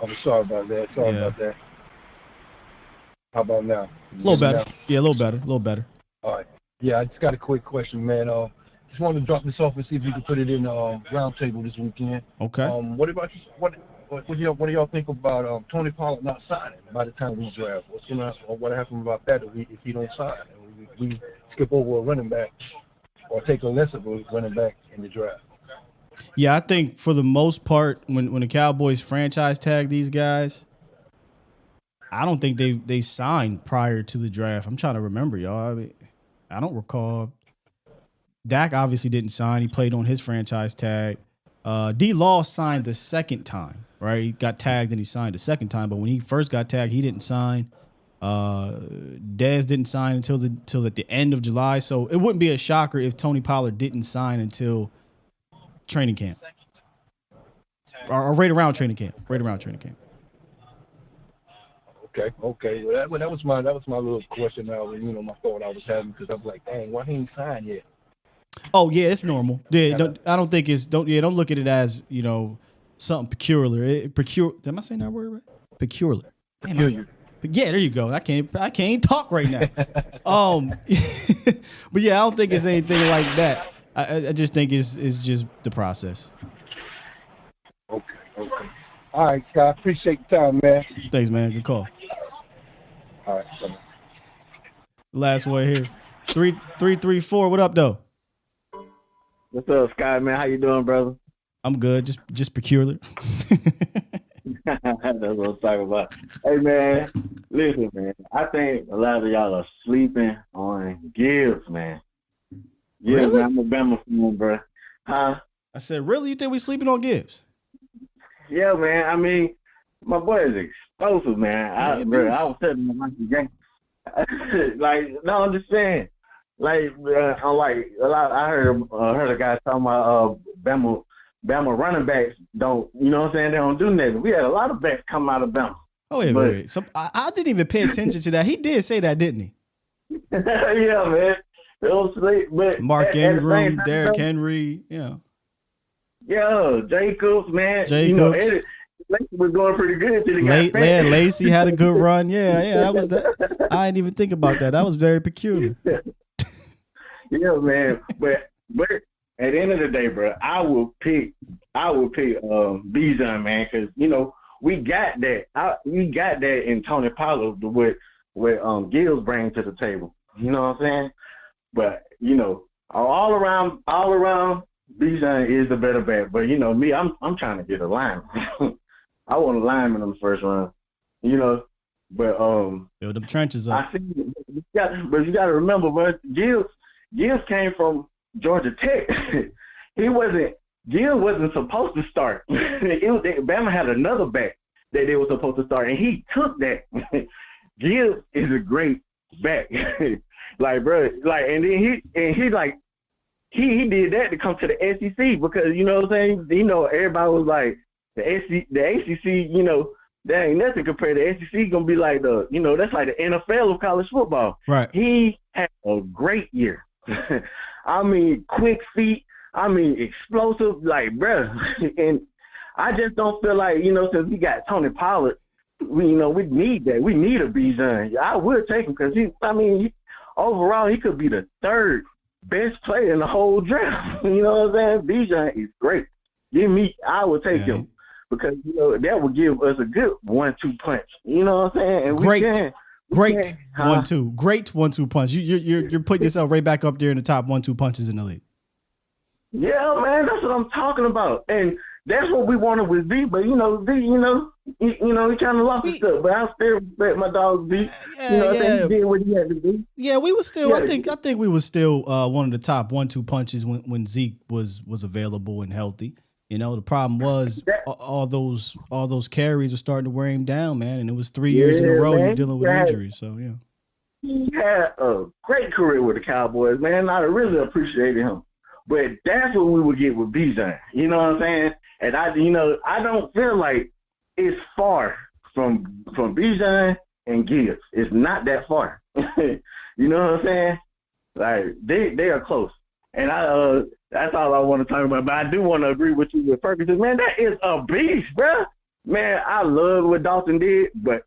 S12: I'm sorry about that. About that. How about now?
S4: A little better. Yeah, a little better.
S12: All right. Yeah, I just got a quick question, man. Just wanted to drop this off and see if we can put it in round table this weekend.
S4: Okay.
S12: What about what do y'all think about Tony Pollard not signing by the time we draft? What happened about that if he don't sign? We skip over a running back or take a lesser running back in the draft.
S4: Yeah, I think for the most part, when the Cowboys franchise tag these guys, I don't think they signed prior to the draft. I'm trying to remember, y'all. I don't recall. Dak obviously didn't sign. He played on his franchise tag. D-Law signed the second time, right? He got tagged and he signed the second time. But when he first got tagged, he didn't sign. Dez didn't sign until at the end of July. So it wouldn't be a shocker if Tony Pollard didn't sign until training camp. Or right around training camp.
S12: Okay. Well, that was my little question now. My thought I was having because I was like, dang, why he ain't signed yet?
S4: Oh yeah, it's normal. Yeah, I don't think don't look at it as something peculiar. Am I saying that word right? Peculiar.
S12: Peculiar.
S4: Yeah, there you go. I can't talk right now. But yeah, I don't think it's anything like that. I just think it's just the process.
S12: Okay. All right, Scott. Appreciate the time, man.
S4: Thanks, man. Good call.
S12: All right.
S4: Last one here. 334. What up, though?
S8: What's up, Sky, man? How you doing, brother?
S4: I'm good. Just peculiar.
S8: That's what I'm talking about. Hey, man, listen, man. I think a lot of y'all are sleeping on Gibbs, man. Yeah,
S4: really?
S8: Man, I'm a Bama fan, bro. Huh?
S4: I said, really? You think we sleeping on Gibbs?
S8: Yeah, man. I mean, my boy is explosive, man. I was telling him like the game. No, I'm just saying. I'm like a lot. I heard a guy talking about Bama running backs don't. You know what I'm saying? They don't do nothing. We had a lot of backs come out of Bama.
S4: Oh wait. So I didn't even pay attention to that. He did say that, didn't he?
S8: Yeah, man. But
S4: Mark Ingram, Derrick Henry, yeah.
S8: Yeah, Jacobs, man.
S4: Jacobs.
S8: Lacey was going pretty good till he got fat.
S4: Yeah, Lacey had a good run. Yeah, that was that. I didn't even think about that. That was very peculiar.
S8: Yeah, man. But at the end of the day, bro, I will pick Bijan, man, because we got that. We got that in Tony Pollard what Gills bring to the table. You know what I'm saying? But all around, Bijan is the better back. But me, I'm trying to get a lineman. I want a lineman in the first round. But
S4: build them trenches up.
S8: but you got to remember, bro, Gills came from Georgia Tech. Gills wasn't supposed to start. Bama had another back that they were supposed to start, and he took that. Gills is a great back. And then he did that to come to the SEC because what I'm saying. Everybody was like the ACC. That ain't nothing compared to SEC. Gonna be like that's like the NFL of college football.
S4: Right.
S8: He had a great year. I mean, quick feet. I mean, explosive, bruh. And I just don't feel like, since we got Tony Pollard, we need that. We need a Bijan. I would take him because overall, he could be the third best player in the whole draft. You know what I'm saying? Bijan is great. I would take him because, that would give us a good 1-2 punch. You know what I'm saying? And
S4: Great 1-2. Great 1-2 punch. You're putting yourself right back up there in the top 1-2 punches in the league.
S8: Yeah, man, that's what I'm talking about. And that's what we wanted with V, but he kind of lost his stuff. But I still respect my dog V. I think he did what he had to do.
S4: Yeah, we were still. I think we were still one of the top 1-2 punches when Zeke was available and healthy. You know, the problem was all those carries were starting to wear him down, man. And it was 3 years in a row you're dealing with injuries. So yeah.
S13: He had a great career with the Cowboys, man. I really appreciated him. But that's what we would get with Bijan. You know what I'm saying? And I don't feel like it's far from Bijan and Gibbs. It's not that far. You know what I'm saying? Like they are close. And that's all I want to talk about. But I do want to agree with you with Ferguson. Man, that is a beast, bro. Man, I love what Dalton did, but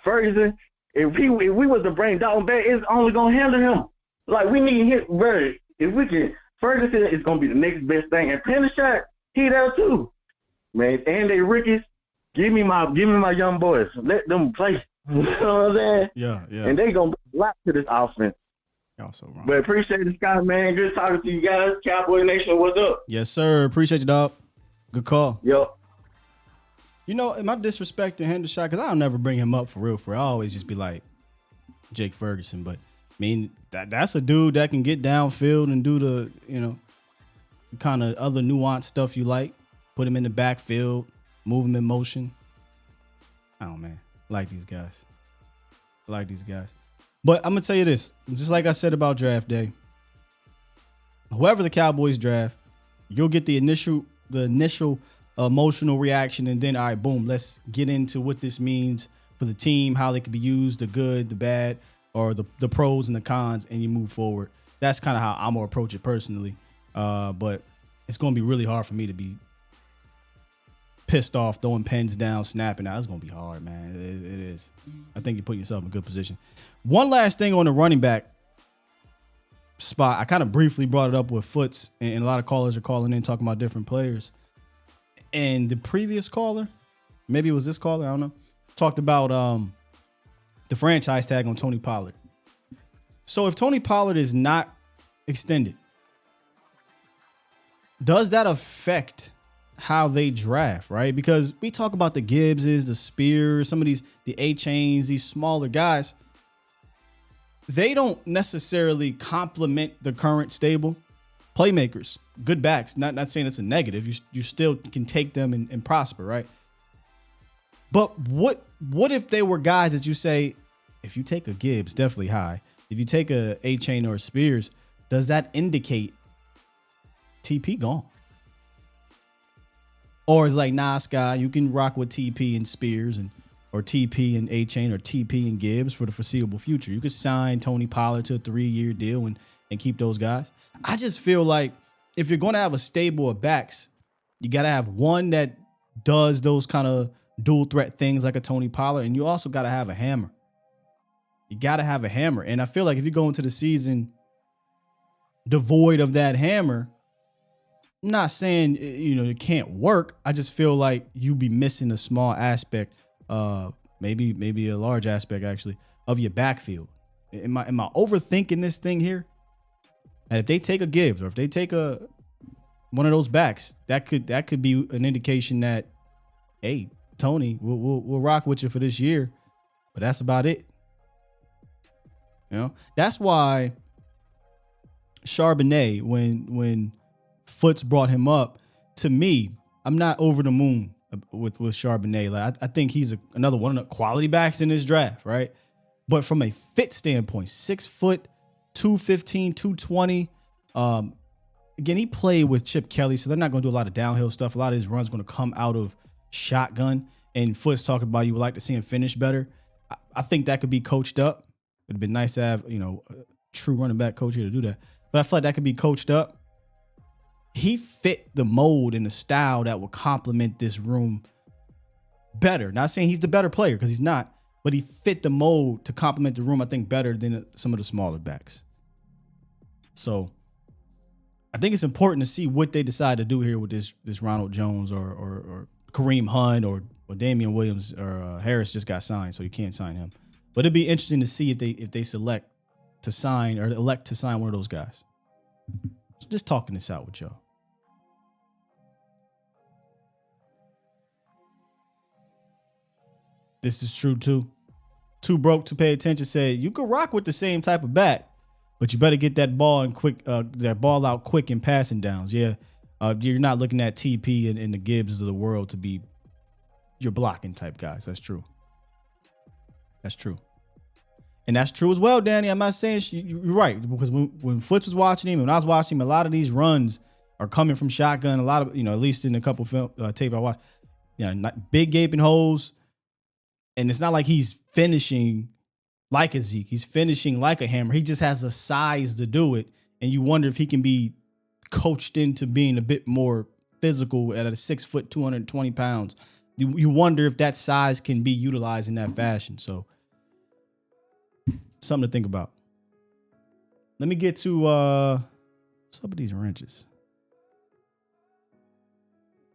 S13: Ferguson, if we was to bring Dalton back, it's only gonna hinder him. Like we need him, bro. If we can, Ferguson is gonna be the next best thing. And Pendershot, he there too, man. And they rookies, give me my young boys. Let them play. You know what I'm saying?
S4: Yeah.
S13: And they gonna bring a lot to this offense.
S4: Y'all so wrong.
S13: But appreciate it, Scott, man. Good talking to you guys. Cowboy Nation, what's up?
S4: Yes, sir. Appreciate you, dog. Good call.
S13: Yep.
S4: You know, am I disrespecting Hendershot? Because I'll never bring him up for real. I always just be like Jake Ferguson. But, I mean, that's a dude that can get downfield and do the, kind of other nuanced stuff you like. Put him in the backfield, move him in motion. Oh, man. I like these guys. But I'm going to tell you this. Just like I said about draft day, whoever the Cowboys draft, you'll get the initial emotional reaction, and then, all right, boom, let's get into what this means for the team, how they could be used, the good, the bad, or the pros and the cons, and you move forward. That's kind of how I'm going to approach it personally. But it's going to be really hard for me to be pissed off, throwing pens down, snapping out. It's going to be hard, man. It is. I think you're putting yourself in a good position. One last thing on the running back spot. I kind of briefly brought it up with Foots, and a lot of callers are calling in talking about different players. And the previous caller, maybe it was this caller, I don't know, talked about the franchise tag on Tony Pollard. So if Tony Pollard is not extended, does that affect how they draft, right? Because we talk about the Gibbses, the Spears, some of the A-Chains, these smaller guys. They don't necessarily complement the current stable. Playmakers, good backs, not saying it's a negative. You still can take them and prosper, right? But what if they were guys that you say, if you take a Gibbs, definitely high. If you take a A-Chain or a Spears, does that indicate TP gone? Or is like, nah, Sky, you can rock with TP and Spears or TP and A-Chain or TP and Gibbs for the foreseeable future. You could sign Tony Pollard to a 3-year deal and keep those guys. I just feel like if you're going to have a stable of backs, you got to have one that does those kind of dual threat things like a Tony Pollard, and you also got to have a hammer. You got to have a hammer. And I feel like if you go into the season devoid of that hammer, I'm not saying, it can't work. I just feel like you be missing a small aspect, maybe a large aspect actually, of your backfield. Am I overthinking this thing here? And if they take a Gibbs or if they take one of those backs, that could be an indication that, hey, Tony, we'll rock with you for this year, but that's about it. That's why Charbonnet, when Foots brought him up, to me, I'm not over the moon with Charbonnet. Like I think he's another one of the quality backs in this draft, right? But from a fit standpoint, 6 foot, 215, 220. Again, he played with Chip Kelly, so they're not going to do a lot of downhill stuff. A lot of his runs going to come out of shotgun. And Foots talking about you would like to see him finish better. I think that could be coached up. It'd been nice to have, a true running back coach here to do that. But I feel like that could be coached up. He fit the mold and the style that would complement this room better. Not saying he's the better player, because he's not. But he fit the mold to complement the room, I think, better than some of the smaller backs. So I think it's important to see what they decide to do here with this Ronald Jones or Kareem Hunt or Damian Williams or Harris just got signed, so you can't sign him. But it'd be interesting to see if they select to sign or elect to sign one of those guys. So just talking this out with y'all. This is true too. Too broke to pay attention said you could rock with the same type of back, but you better get that ball out quick in passing downs. Yeah, You're not looking at TP and the Gibbs of the world to be your blocking type guys. That's true. That's true. And that's true as well, Danny. I'm not saying you're right, because when Foots was watching him, when I was watching him, a lot of these runs are coming from shotgun. A lot of, at least in a couple film tape I watched, not big gaping holes. And it's not like he's finishing like a Zeke. He's finishing like a Hammer. He just has the size to do it. And you wonder if he can be coached into being a bit more physical at a 6 foot, 220 pounds. You wonder if that size can be utilized in that fashion. So something to think about. Let me get to what's up with these wrenches?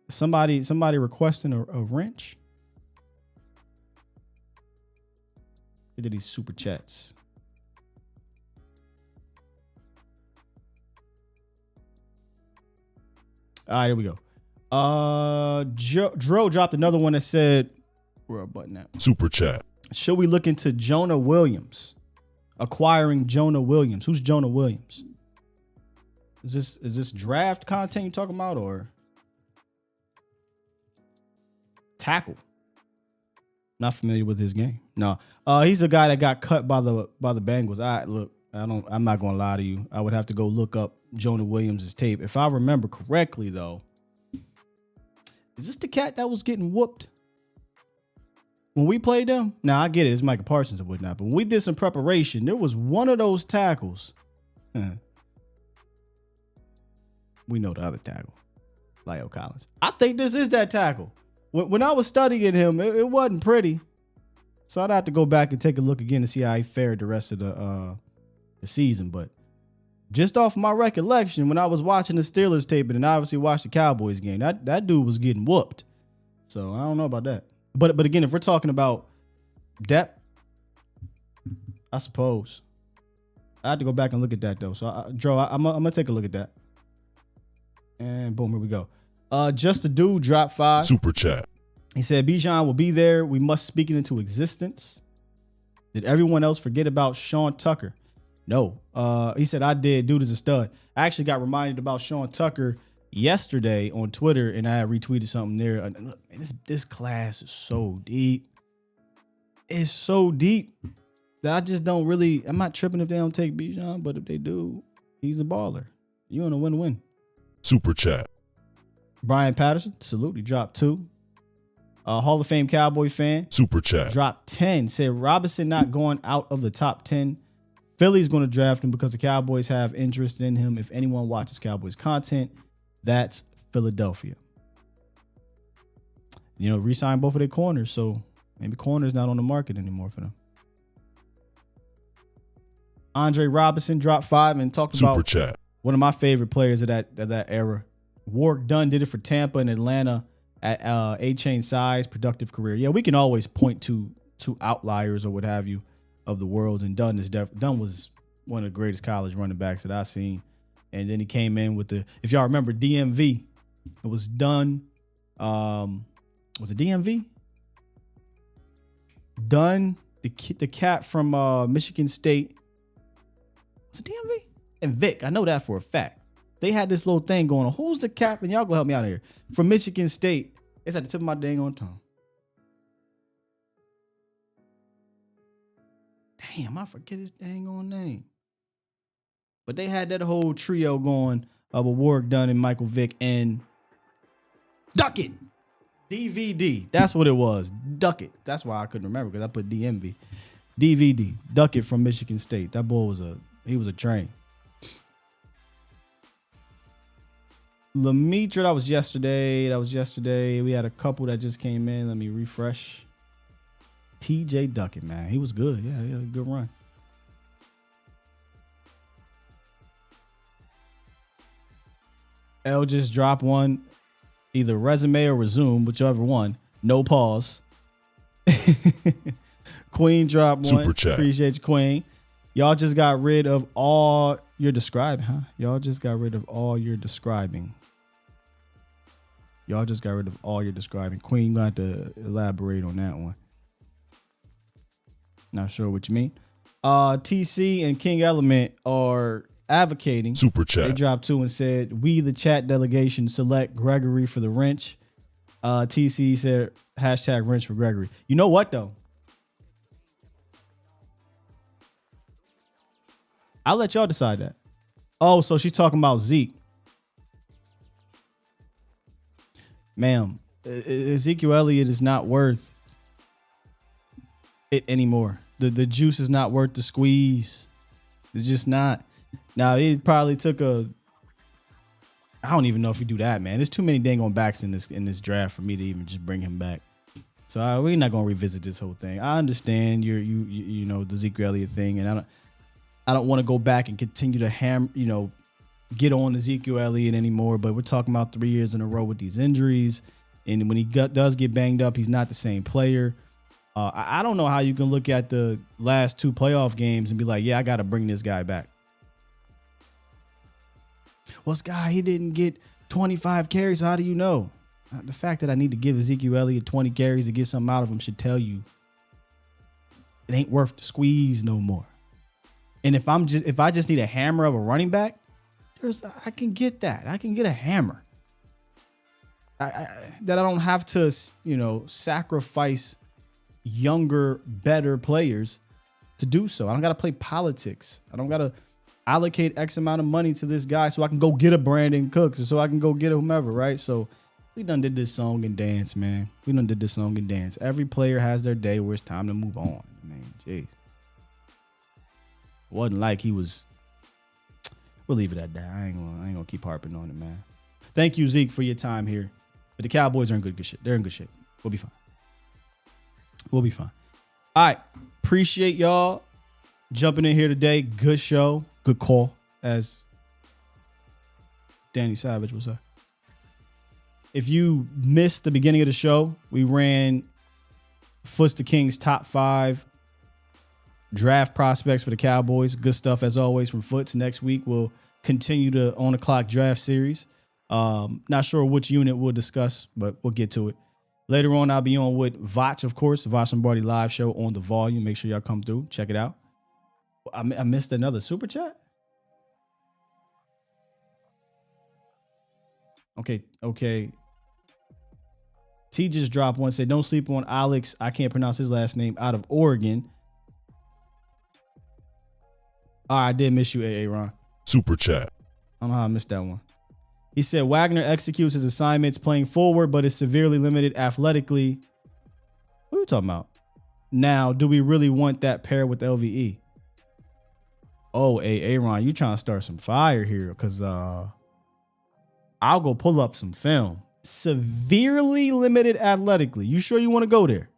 S4: Somebody requesting a wrench. Look at these super chats. All right, here we go. Dro dropped another one that said, where a button at?
S14: Super chat.
S4: Should we look into Jonah Williams? Acquiring Jonah Williams. Who's Jonah Williams? Is this draft content you talking about, or tackle? Not familiar with his game. No. He's a guy that got cut by the Bengals. I'm not gonna lie to you. I would have to go look up Jonah Williams' tape. If I remember correctly, though, is this the cat that was getting whooped when we played them? Now, I get it. It's Micah Parsons and whatnot. But when we did some preparation, there was one of those tackles. We know the other tackle, Lyle Collins. I think this is that tackle. When I was studying him, it wasn't pretty. So I'd have to go back and take a look again to see how he fared the rest of the season. But just off my recollection, when I was watching the Steelers tape and obviously watched the Cowboys game, that dude was getting whooped. So I don't know about that. But again, if we're talking about depth, I suppose I had to go back and look at that though. So I'm gonna take a look at that. And boom, here we go. Just a dude dropped 5.
S14: Super chat.
S4: He said Bijan will be there. We must speak it into existence. Did everyone else forget about Sean Tucker? No. He said I did. Dude is a stud. I actually got reminded about Sean Tucker yesterday on Twitter, and I retweeted something there. Look, man, this class is so deep. It's so deep that I just don't really. I'm not tripping if they don't take Bijan, but if they do, he's a baller. You in a win-win.
S14: Super chat.
S4: Brian Patterson, salute. He dropped 2. Hall of Fame Cowboy fan.
S14: Super chat.
S4: Dropped 10. Said Robinson not going out of the top 10. Philly's going to draft him because the Cowboys have interest in him. If anyone watches Cowboys content, that's Philadelphia. Re-sign both of their corners, so maybe corner's not on the market anymore for them. Andre Robinson dropped 5 and talked
S14: Super
S4: about
S14: chat.
S4: One of my favorite players of that era. Warwick Dunn did it for Tampa and Atlanta at A-chain size, productive career. Yeah, we can always point to outliers or what have you of the world, and Dunn was one of the greatest college running backs that I've seen. And then he came in with if y'all remember DMV, it was Dunn. Was it DMV? Dunn, the cat from Michigan State. Was it DMV? And Vic, I know that for a fact. They had this little thing going on. Who's the captain? Y'all go help me out here. From Michigan State. It's at the tip of my dang on tongue. Damn, I forget his dang on name. But they had that whole trio going with Warwick Dunn and Michael Vick and Duckett. DVD. That's what it was. Duckett. That's why I couldn't remember, because I put DMV. DVD. Duckett from Michigan State. That boy was a train. Lemitra, that was yesterday. We had a couple that just came in. Let me refresh. TJ Duckett, man. He was good. Yeah, he had a good run. L just dropped one. Either resume or resume, whichever one. No pause. Queen dropped one.
S14: Super chat.
S4: Appreciate you, Queen. Y'all just got rid of all your describing, huh? Y'all just got rid of all your describing. Queen, gonna have to elaborate on that one. Not sure what you mean. TC and King Element are advocating.
S14: Super chat.
S4: They dropped 2 and said, "We, the chat delegation, select Gregory for the wrench." TC said, hashtag wrench for Gregory. You know what, though? I'll let y'all decide that. Oh, so she's talking about Zeke. Ma'am, Ezekiel Elliott is not worth it anymore. The juice is not worth the squeeze. It's just not. Now, it probably took I don't even know if we do that, man. There's too many dang on backs in this draft for me to even just bring him back. So we're not gonna revisit this whole thing. I understand you know the Ezekiel Elliott thing, and I don't want to go back and continue to get on Ezekiel Elliott anymore. But we're talking about 3 years in a row with these injuries, and when he does get banged up, he's not the same player. I don't know how you can look at the last 2 playoff games and be like, yeah, I got to bring this guy back. Well, this guy, he didn't get 25 carries. So how do you know? The fact that I need to give Ezekiel Elliott 20 carries to get something out of him should tell you it ain't worth the squeeze no more. And if I just need a hammer of a running back, I can get that. I can get a hammer. That I don't have to, sacrifice younger, better players to do so. I don't got to play politics. I don't got to allocate X amount of money to this guy so I can go get a Brandin Cooks or so I can go get a whomever, right? So we done did this song and dance, man. We done did this song and dance. Every player has their day where it's time to move on, man. Jeez. It wasn't like he was. We'll leave it at that. I ain't gonna keep harping on it, man. Thank you, Zeke, for your time here. But the Cowboys are in good shape. They're in good shape. We'll be fine. We'll be fine. All right. Appreciate y'all jumping in here today. Good show. Good call, as Danny Savage would say. If you missed the beginning of the show, we ran Foots the King's top 5 draft prospects for the Cowboys. Good stuff, as always, from Foots. Next week, we'll continue the on-the-clock draft series. Not sure which unit we'll discuss, but we'll get to it. Later on, I'll be on with Vach, of course, the Vach Lombardi live show on the Volume. Make sure y'all come through. Check it out. I missed another super chat. Okay. T just dropped one. Said, don't sleep on Alex. I can't pronounce his last name. Out of Oregon. All right, I did miss you, AA Ron.
S14: Super chat.
S4: I don't know how I missed that one. He said, Wagner executes his assignments playing forward, but is severely limited athletically. What are we talking about? Now, do we really want that pair with LVE? Oh, Aaron, you trying to start some fire here? Because I'll go pull up some film. Severely limited athletically. You sure you want to go there?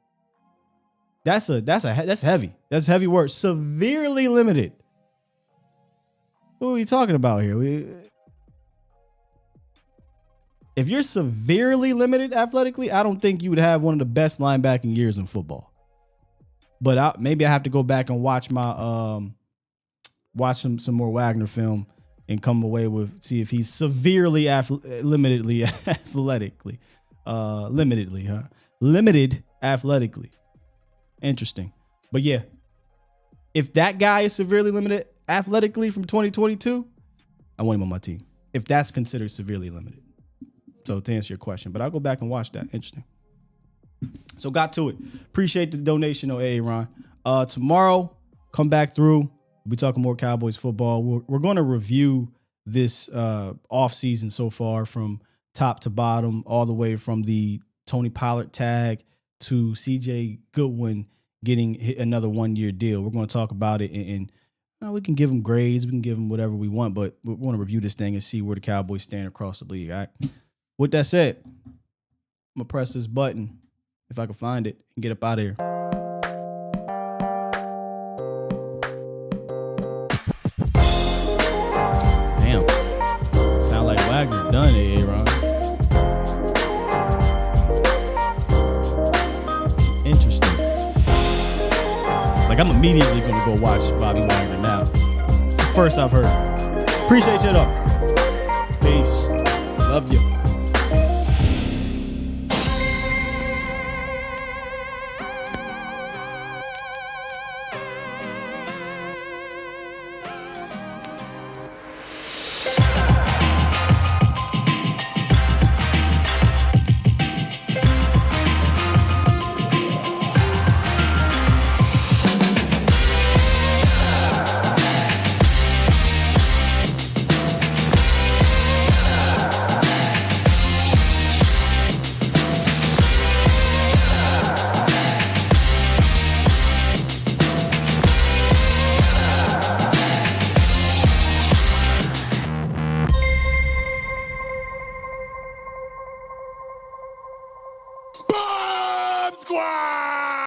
S4: That's heavy. That's heavy word. Severely limited. What are we talking about here? If you're severely limited athletically, I don't think you would have one of the best linebacking years in football. But maybe I have to go back and watch watch some more Wagner film and come away with, see if he's severely limited athletically. Interesting. But yeah, if that guy is severely limited athletically from 2022, I want him on my team. If that's considered severely limited. So to answer your question, but I'll go back and watch that. Interesting. So got to it. Appreciate the donation, Ron. Tomorrow, come back through. We'll be talking more Cowboys football. We're going to review this offseason so far from top to bottom, all the way from the Tony Pollard tag to CJ Goodwin getting another 1-year deal. We're going to talk about it, and we can give them grades. We can give them whatever we want, but we want to review this thing and see where the Cowboys stand across the league. All right. With that said, I'm going to press this button, if I can find it, and get up out of here. Damn. Sound like Wagner done it, Aaron. Interesting. Like, I'm immediately going to go watch Bobby Wagner now. It's the first I've heard. Appreciate you, though. Peace. Love you.